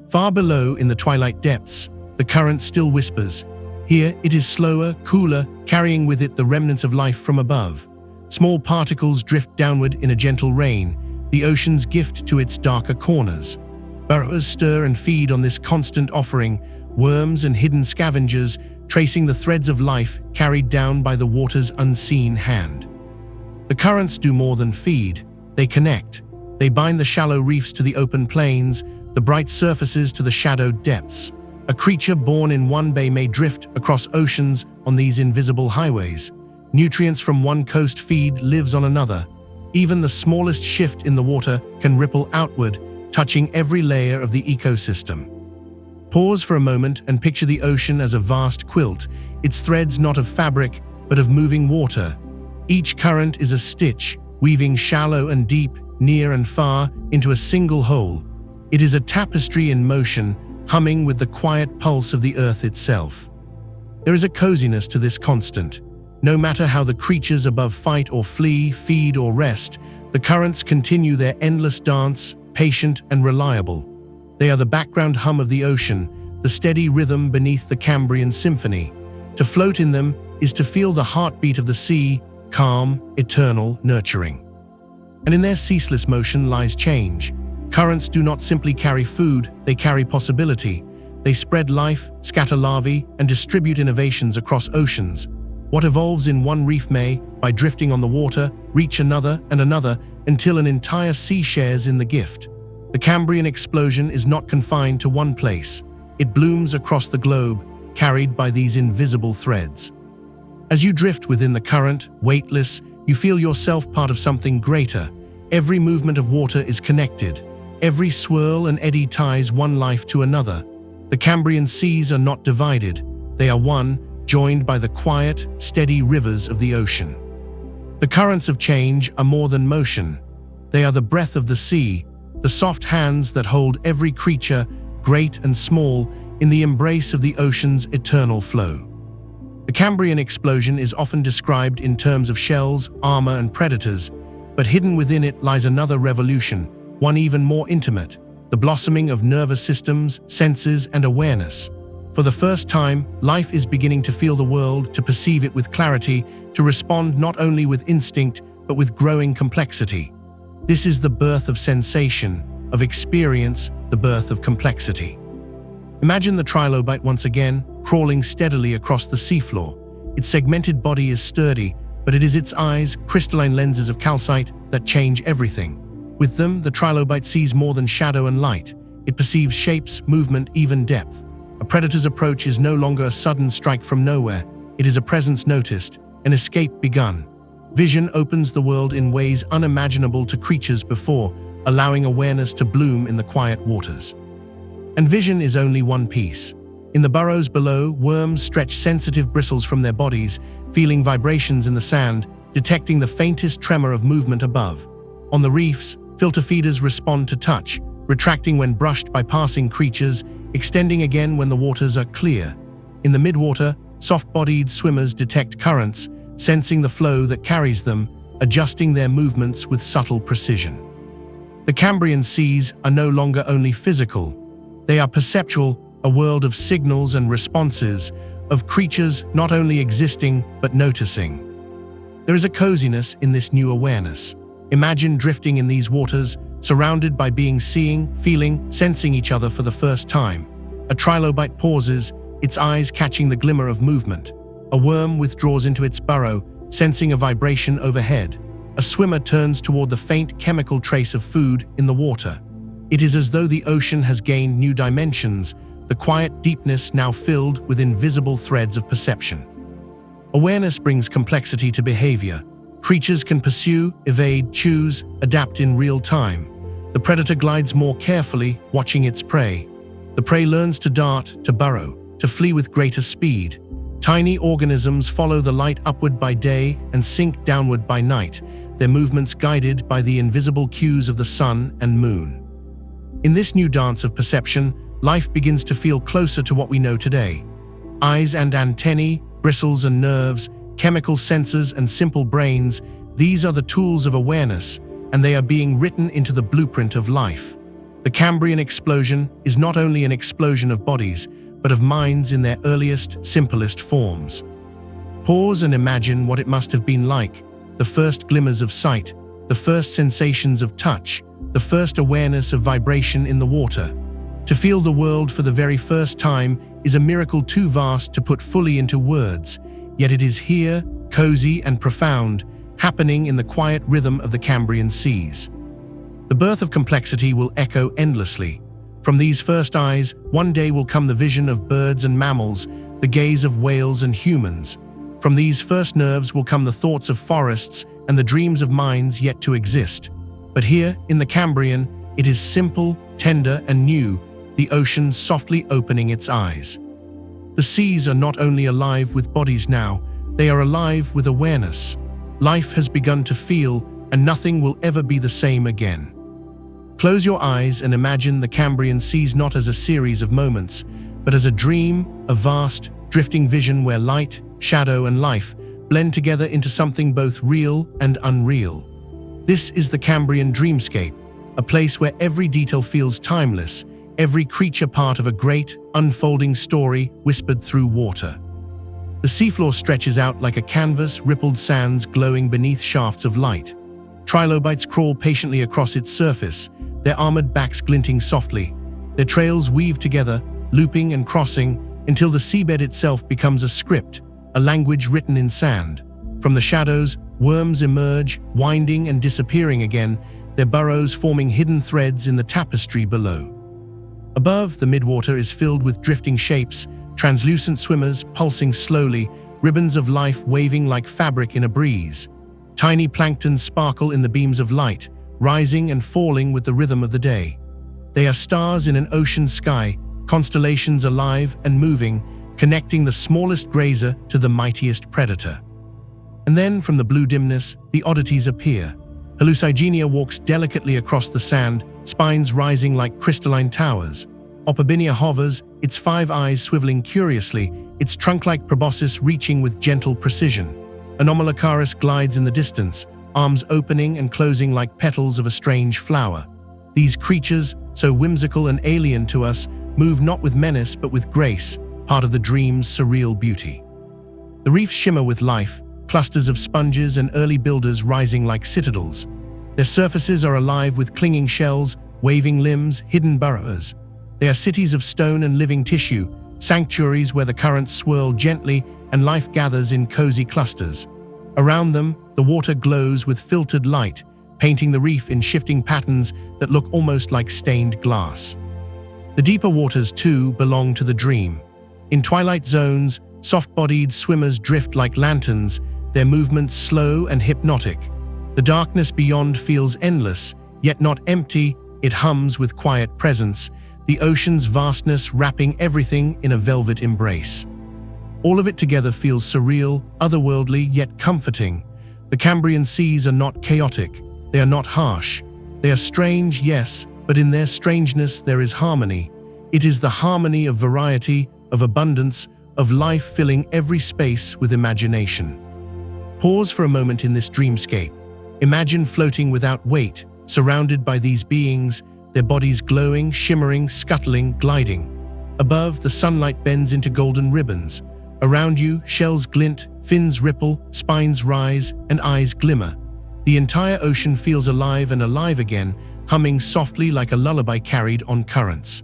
Far below in the twilight depths, the current still whispers. Here it is slower, cooler, carrying with it the remnants of life from above. Small particles drift downward in a gentle rain, the ocean's gift to its darker corners. Burrows stir and feed on this constant offering, worms and hidden scavengers tracing the threads of life carried down by the water's unseen hand. The currents do more than feed, they connect. They bind the shallow reefs to the open plains, the bright surfaces to the shadowed depths. A creature born in one bay may drift across oceans on these invisible highways. Nutrients from one coast feed lives on another. Even the smallest shift in the water can ripple outward, touching every layer of the ecosystem. Pause for a moment and picture the ocean as a vast quilt, its threads not of fabric, but of moving water. Each current is a stitch, weaving shallow and deep, near and far, into a single whole. It is a tapestry in motion, humming with the quiet pulse of the earth itself. There is a coziness to this constant. No matter how the creatures above fight or flee, feed or rest, the currents continue their endless dance, patient and reliable. They are the background hum of the ocean, the steady rhythm beneath the Cambrian symphony. To float in them is to feel the heartbeat of the sea, calm, eternal, nurturing. And in their ceaseless motion lies change. Currents do not simply carry food, they carry possibility. They spread life, scatter larvae, and distribute innovations across oceans. What evolves in one reef may, by drifting on the water, reach another and another until an entire sea shares in the gift. The Cambrian Explosion is not confined to one place. It blooms across the globe, carried by these invisible threads. As you drift within the current, weightless, you feel yourself part of something greater. Every movement of water is connected. Every swirl and eddy ties one life to another. The Cambrian seas are not divided. They are one, joined by the quiet, steady rivers of the ocean. The currents of change are more than motion. They are the breath of the sea, the soft hands that hold every creature, great and small, in the embrace of the ocean's eternal flow. The Cambrian Explosion is often described in terms of shells, armor, and predators, but hidden within it lies another revolution, one even more intimate, the blossoming of nervous systems, senses, and awareness. For the first time, life is beginning to feel the world, to perceive it with clarity, to respond not only with instinct, but with growing complexity. This is the birth of sensation, of experience, the birth of complexity. Imagine the trilobite once again, crawling steadily across the seafloor. Its segmented body is sturdy, but it is its eyes, crystalline lenses of calcite, that change everything. With them, the trilobite sees more than shadow and light. It perceives shapes, movement, even depth. A predator's approach is no longer a sudden strike from nowhere. It is a presence noticed, an escape begun. Vision opens the world in ways unimaginable to creatures before, allowing awareness to bloom in the quiet waters. And vision is only one piece. In the burrows below, worms stretch sensitive bristles from their bodies, feeling vibrations in the sand, detecting the faintest tremor of movement above. On the reefs, filter feeders respond to touch, retracting when brushed by passing creatures, extending again when the waters are clear. In the midwater, soft-bodied swimmers detect currents, sensing the flow that carries them, adjusting their movements with subtle precision. The Cambrian seas are no longer only physical. They are perceptual, a world of signals and responses, of creatures not only existing but noticing. There is a coziness in this new awareness. Imagine drifting in these waters, surrounded by beings seeing, feeling, sensing each other for the first time. A trilobite pauses, its eyes catching the glimmer of movement. A worm withdraws into its burrow, sensing a vibration overhead. A swimmer turns toward the faint chemical trace of food in the water. It is as though the ocean has gained new dimensions, the quiet deepness now filled with invisible threads of perception. Awareness brings complexity to behavior. Creatures can pursue, evade, choose, adapt in real time. The predator glides more carefully, watching its prey. The prey learns to dart, to burrow, to flee with greater speed. Tiny organisms follow the light upward by day and sink downward by night, their movements guided by the invisible cues of the sun and moon. In this new dance of perception, life begins to feel closer to what we know today. Eyes and antennae, bristles and nerves, chemical sensors and simple brains, these are the tools of awareness, and they are being written into the blueprint of life. The Cambrian explosion is not only an explosion of bodies, but of minds in their earliest, simplest forms. Pause and imagine what it must have been like, the first glimmers of sight, the first sensations of touch, the first awareness of vibration in the water. To feel the world for the very first time is a miracle too vast to put fully into words, yet it is here, cozy and profound, happening in the quiet rhythm of the Cambrian seas. The birth of complexity will echo endlessly. From these first eyes, one day will come the vision of birds and mammals, the gaze of whales and humans. From these first nerves will come the thoughts of forests and the dreams of minds yet to exist. But here, in the Cambrian, it is simple, tender and new, the ocean softly opening its eyes. The seas are not only alive with bodies now, they are alive with awareness. Life has begun to feel, and nothing will ever be the same again. Close your eyes and imagine the Cambrian seas not as a series of moments, but as a dream, a vast, drifting vision where light, shadow and life blend together into something both real and unreal. This is the Cambrian dreamscape, a place where every detail feels timeless, every creature part of a great, unfolding story whispered through water. The seafloor stretches out like a canvas, rippled sands glowing beneath shafts of light. Trilobites crawl patiently across its surface, their armored backs glinting softly. Their trails weave together, looping and crossing, until the seabed itself becomes a script, a language written in sand. From the shadows, worms emerge, winding and disappearing again, their burrows forming hidden threads in the tapestry below. Above, the midwater is filled with drifting shapes, translucent swimmers pulsing slowly, ribbons of life waving like fabric in a breeze. Tiny plankton sparkle in the beams of light, rising and falling with the rhythm of the day. They are stars in an ocean sky, constellations alive and moving, connecting the smallest grazer to the mightiest predator. And then, from the blue dimness, the oddities appear. Hallucigenia walks delicately across the sand, spines rising like crystalline towers. Opabinia hovers, its 5 eyes swiveling curiously, its trunk-like proboscis reaching with gentle precision. Anomalocaris glides in the distance, arms opening and closing like petals of a strange flower. These creatures, so whimsical and alien to us, move not with menace but with grace, part of the dream's surreal beauty. The reefs shimmer with life, clusters of sponges and early builders rising like citadels. Their surfaces are alive with clinging shells, waving limbs, hidden burrows. They are cities of stone and living tissue, sanctuaries where the currents swirl gently and life gathers in cozy clusters. Around them, the water glows with filtered light, painting the reef in shifting patterns that look almost like stained glass. The deeper waters, too, belong to the dream. In twilight zones, soft-bodied swimmers drift like lanterns, their movements slow and hypnotic. The darkness beyond feels endless, yet not empty, it hums with quiet presence, the ocean's vastness wrapping everything in a velvet embrace. All of it together feels surreal, otherworldly, yet comforting. The Cambrian seas are not chaotic, they are not harsh. They are strange, yes, but in their strangeness there is harmony. It is the harmony of variety, of abundance, of life filling every space with imagination. Pause for a moment in this dreamscape. Imagine floating without weight, surrounded by these beings, their bodies glowing, shimmering, scuttling, gliding. Above, the sunlight bends into golden ribbons. Around you, shells glint, fins ripple, spines rise, and eyes glimmer. The entire ocean feels alive and alive again, humming softly like a lullaby carried on currents.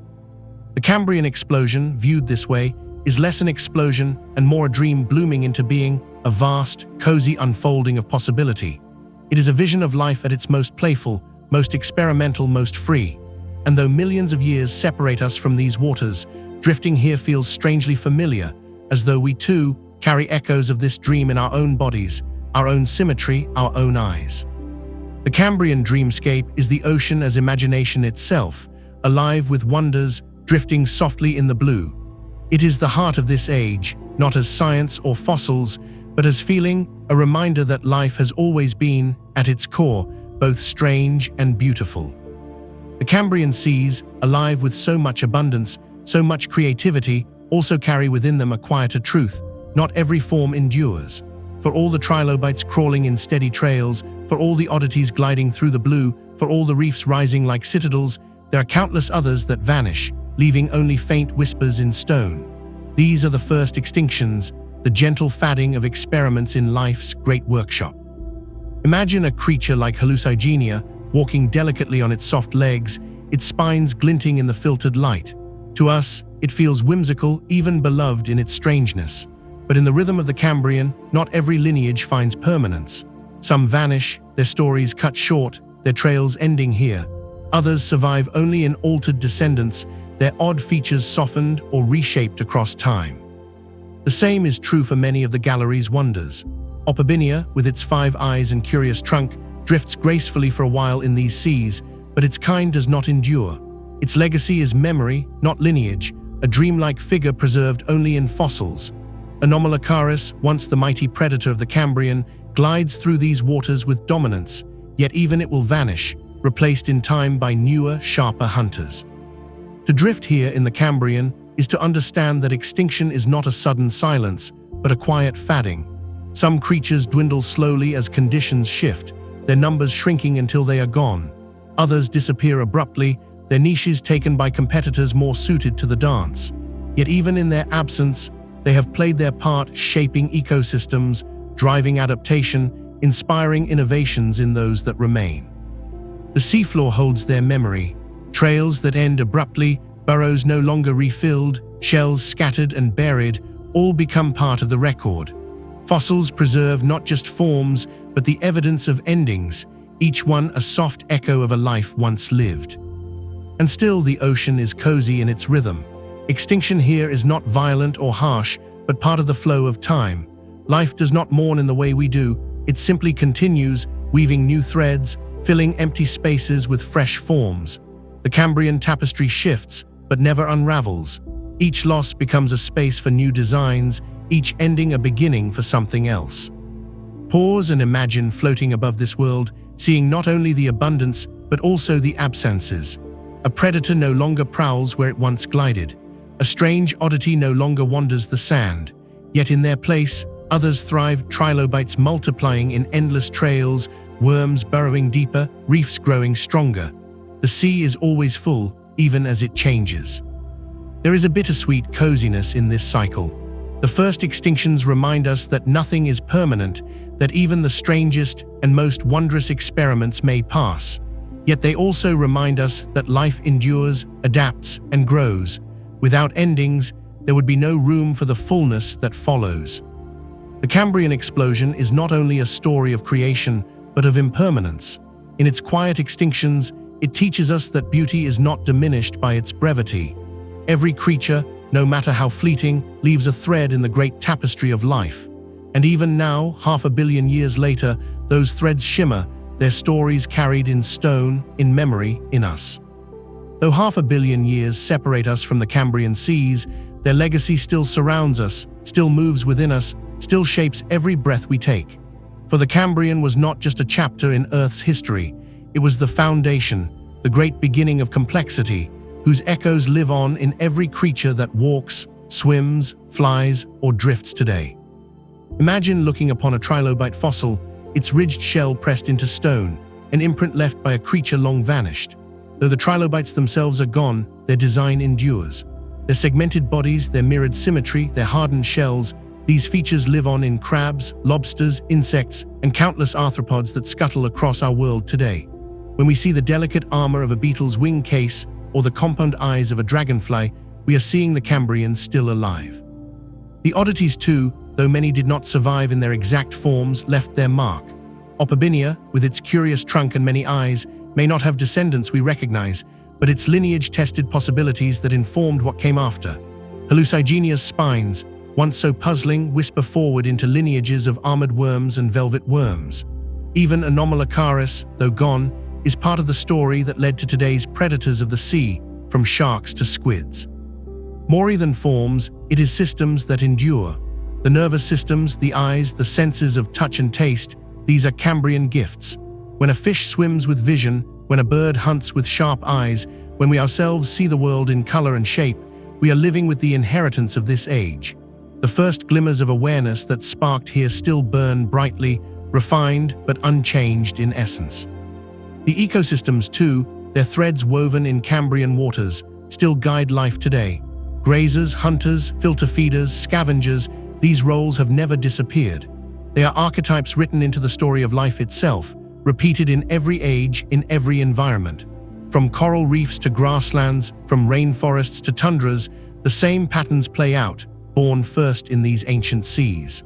The Cambrian explosion, viewed this way, is less an explosion and more a dream blooming into being, a vast, cozy unfolding of possibility. It is a vision of life at its most playful, most experimental, most free. And though millions of years separate us from these waters, drifting here feels strangely familiar, as though we too, carry echoes of this dream in our own bodies, our own symmetry, our own eyes. The Cambrian dreamscape is the ocean as imagination itself, alive with wonders, drifting softly in the blue. It is the heart of this age, not as science or fossils, but as feeling, a reminder that life has always been, at its core, both strange and beautiful. The Cambrian seas, alive with so much abundance, so much creativity, also carry within them a quieter truth. Not every form endures. For all the trilobites crawling in steady trails, for all the oddities gliding through the blue, for all the reefs rising like citadels, there are countless others that vanish, leaving only faint whispers in stone. These are the first extinctions, the gentle fading of experiments in life's great workshop. Imagine a creature like Hallucigenia, walking delicately on its soft legs, its spines glinting in the filtered light. To us, it feels whimsical, even beloved in its strangeness. But in the rhythm of the Cambrian, not every lineage finds permanence. Some vanish, their stories cut short, their trails ending here. Others survive only in altered descendants, their odd features softened or reshaped across time. The same is true for many of the gallery's wonders. Opabinia, with its 5 eyes and curious trunk, drifts gracefully for a while in these seas, but its kind does not endure. Its legacy is memory, not lineage, a dreamlike figure preserved only in fossils. Anomalocaris, once the mighty predator of the Cambrian, glides through these waters with dominance, yet even it will vanish, replaced in time by newer, sharper hunters. To drift here in the Cambrian is to understand that extinction is not a sudden silence, but a quiet fading. Some creatures dwindle slowly as conditions shift, their numbers shrinking until they are gone. Others disappear abruptly, their niches taken by competitors more suited to the dance. Yet even in their absence, they have played their part shaping ecosystems, driving adaptation, inspiring innovations in those that remain. The seafloor holds their memory. Trails that end abruptly, burrows no longer refilled, shells scattered and buried, all become part of the record. Fossils preserve not just forms, but the evidence of endings, each one a soft echo of a life once lived. And still the ocean is cozy in its rhythm. Extinction here is not violent or harsh, but part of the flow of time. Life does not mourn in the way we do, it simply continues, weaving new threads, filling empty spaces with fresh forms. The Cambrian tapestry shifts, but never unravels. Each loss becomes a space for new designs, each ending a beginning for something else. Pause and imagine floating above this world, seeing not only the abundance, but also the absences. A predator no longer prowls where it once glided. A strange oddity no longer wanders the sand. Yet in their place, others thrive, trilobites multiplying in endless trails, worms burrowing deeper, reefs growing stronger. The sea is always full, even as it changes. There is a bittersweet coziness in this cycle. The first extinctions remind us that nothing is permanent, that even the strangest and most wondrous experiments may pass. Yet they also remind us that life endures, adapts, and grows. Without endings, there would be no room for the fullness that follows. The Cambrian Explosion is not only a story of creation, but of impermanence. In its quiet extinctions, it teaches us that beauty is not diminished by its brevity. Every creature, no matter how fleeting, leaves a thread in the great tapestry of life. And even now, 500 million years later, those threads shimmer, their stories carried in stone, in memory, in us. Though 500 million years separate us from the Cambrian seas, their legacy still surrounds us, still moves within us, still shapes every breath we take. For the Cambrian was not just a chapter in Earth's history, it was the foundation, the great beginning of complexity, whose echoes live on in every creature that walks, swims, flies, or drifts today. Imagine looking upon a trilobite fossil, its ridged shell pressed into stone, an imprint left by a creature long vanished. Though the trilobites themselves are gone, their design endures. Their segmented bodies, their mirrored symmetry, their hardened shells, these features live on in crabs, lobsters, insects, and countless arthropods that scuttle across our world today. When we see the delicate armor of a beetle's wing case or the compound eyes of a dragonfly, we are seeing the Cambrians still alive. The oddities too, though many did not survive in their exact forms, left their mark. Opabinia, with its curious trunk and many eyes, may not have descendants we recognize, but its lineage tested possibilities that informed what came after. Hallucigenia's spines, once so puzzling, whisper forward into lineages of armored worms and velvet worms. Even Anomalocaris, though gone, is part of the story that led to today's predators of the sea, from sharks to squids. More than forms, it is systems that endure. The nervous systems, the eyes, the senses of touch and taste, these are Cambrian gifts. When a fish swims with vision, when a bird hunts with sharp eyes, when we ourselves see the world in color and shape, we are living with the inheritance of this age. The first glimmers of awareness that sparked here still burn brightly, refined but unchanged in essence. The ecosystems too, their threads woven in Cambrian waters, still guide life today. Grazers, hunters, filter feeders, scavengers, these roles have never disappeared. They are archetypes written into the story of life itself, repeated in every age, in every environment. From coral reefs to grasslands, from rainforests to tundras, the same patterns play out, born first in these ancient seas.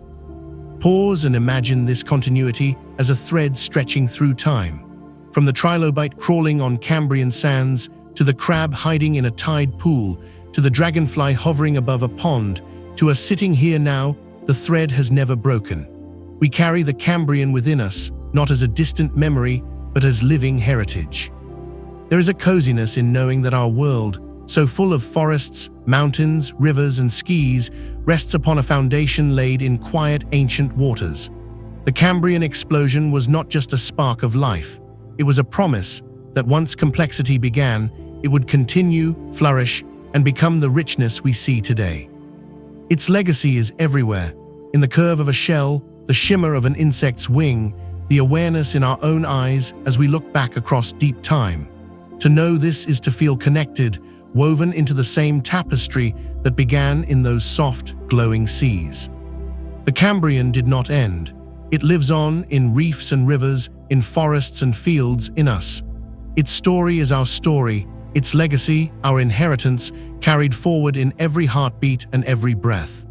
Pause and imagine this continuity as a thread stretching through time. From the trilobite crawling on Cambrian sands, to the crab hiding in a tide pool, to the dragonfly hovering above a pond, to us sitting here now, the thread has never broken. We carry the Cambrian within us, not as a distant memory, but as living heritage. There is a coziness in knowing that our world, so full of forests, mountains, rivers, and skies, rests upon a foundation laid in quiet, ancient waters. The Cambrian explosion was not just a spark of life. It was a promise that once complexity began, it would continue, flourish, and become the richness we see today. Its legacy is everywhere, in the curve of a shell, the shimmer of an insect's wing, the awareness in our own eyes as we look back across deep time. To know this is to feel connected, woven into the same tapestry that began in those soft, glowing seas. The Cambrian did not end. It lives on in reefs and rivers, in forests and fields, in us. Its story is our story, its legacy, our inheritance, carried forward in every heartbeat and every breath.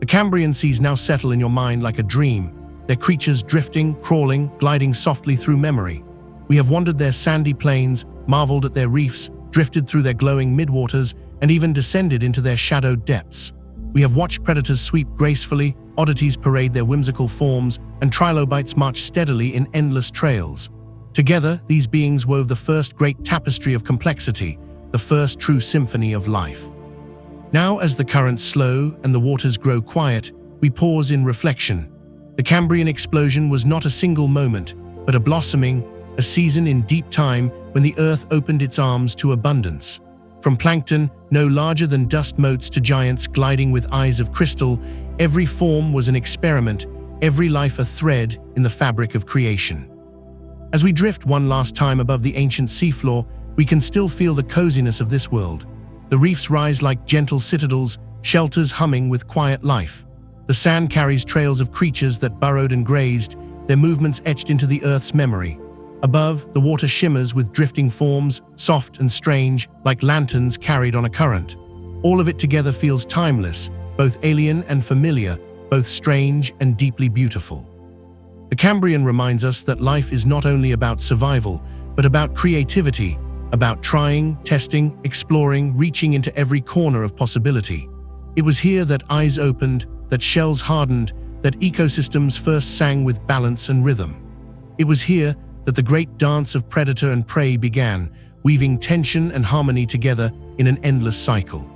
The Cambrian seas now settle in your mind like a dream, their creatures drifting, crawling, gliding softly through memory. We have wandered their sandy plains, marveled at their reefs, drifted through their glowing midwaters, and even descended into their shadowed depths. We have watched predators sweep gracefully, oddities parade their whimsical forms, and trilobites march steadily in endless trails. Together, these beings wove the first great tapestry of complexity, the first true symphony of life. Now, as the currents slow and the waters grow quiet, we pause in reflection. The Cambrian explosion was not a single moment, but a blossoming, a season in deep time when the earth opened its arms to abundance. From plankton, no larger than dust motes, to giants gliding with eyes of crystal, every form was an experiment, every life a thread in the fabric of creation. As we drift one last time above the ancient seafloor, we can still feel the coziness of this world. The reefs rise like gentle citadels, shelters humming with quiet life. The sand carries trails of creatures that burrowed and grazed, their movements etched into the earth's memory. Above, the water shimmers with drifting forms, soft and strange, like lanterns carried on a current. All of it together feels timeless, both alien and familiar, both strange and deeply beautiful. The Cambrian reminds us that life is not only about survival, but about creativity, about trying, testing, exploring, reaching into every corner of possibility. It was here that eyes opened, that shells hardened, that ecosystems first sang with balance and rhythm. It was here that the great dance of predator and prey began, weaving tension and harmony together in an endless cycle.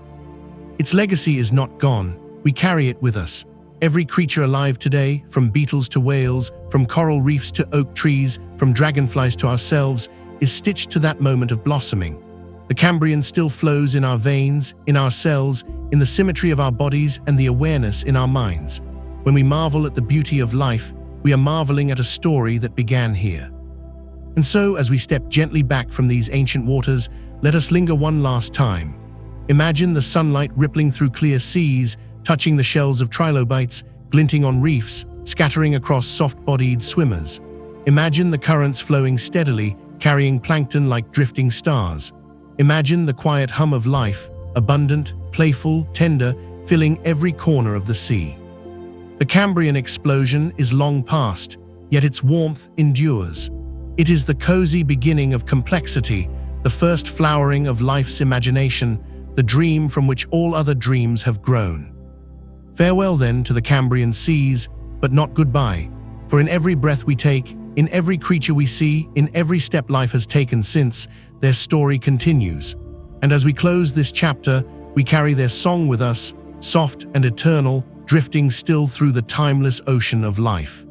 Its legacy is not gone, we carry it with us. Every creature alive today, from beetles to whales, from coral reefs to oak trees, from dragonflies to ourselves, is stitched to that moment of blossoming. The Cambrian still flows in our veins, in our cells, in the symmetry of our bodies and the awareness in our minds. When we marvel at the beauty of life, we are marveling at a story that began here. And so, as we step gently back from these ancient waters, let us linger one last time. Imagine the sunlight rippling through clear seas, touching the shells of trilobites, glinting on reefs, scattering across soft-bodied swimmers. Imagine the currents flowing steadily, carrying plankton like drifting stars. Imagine the quiet hum of life, abundant, playful, tender, filling every corner of the sea. The Cambrian explosion is long past, yet its warmth endures. It is the cozy beginning of complexity, the first flowering of life's imagination, the dream from which all other dreams have grown. Farewell then to the Cambrian seas, but not goodbye. For in every breath we take, in every creature we see, in every step life has taken since, their story continues. And as we close this chapter, we carry their song with us, soft and eternal, drifting still through the timeless ocean of life.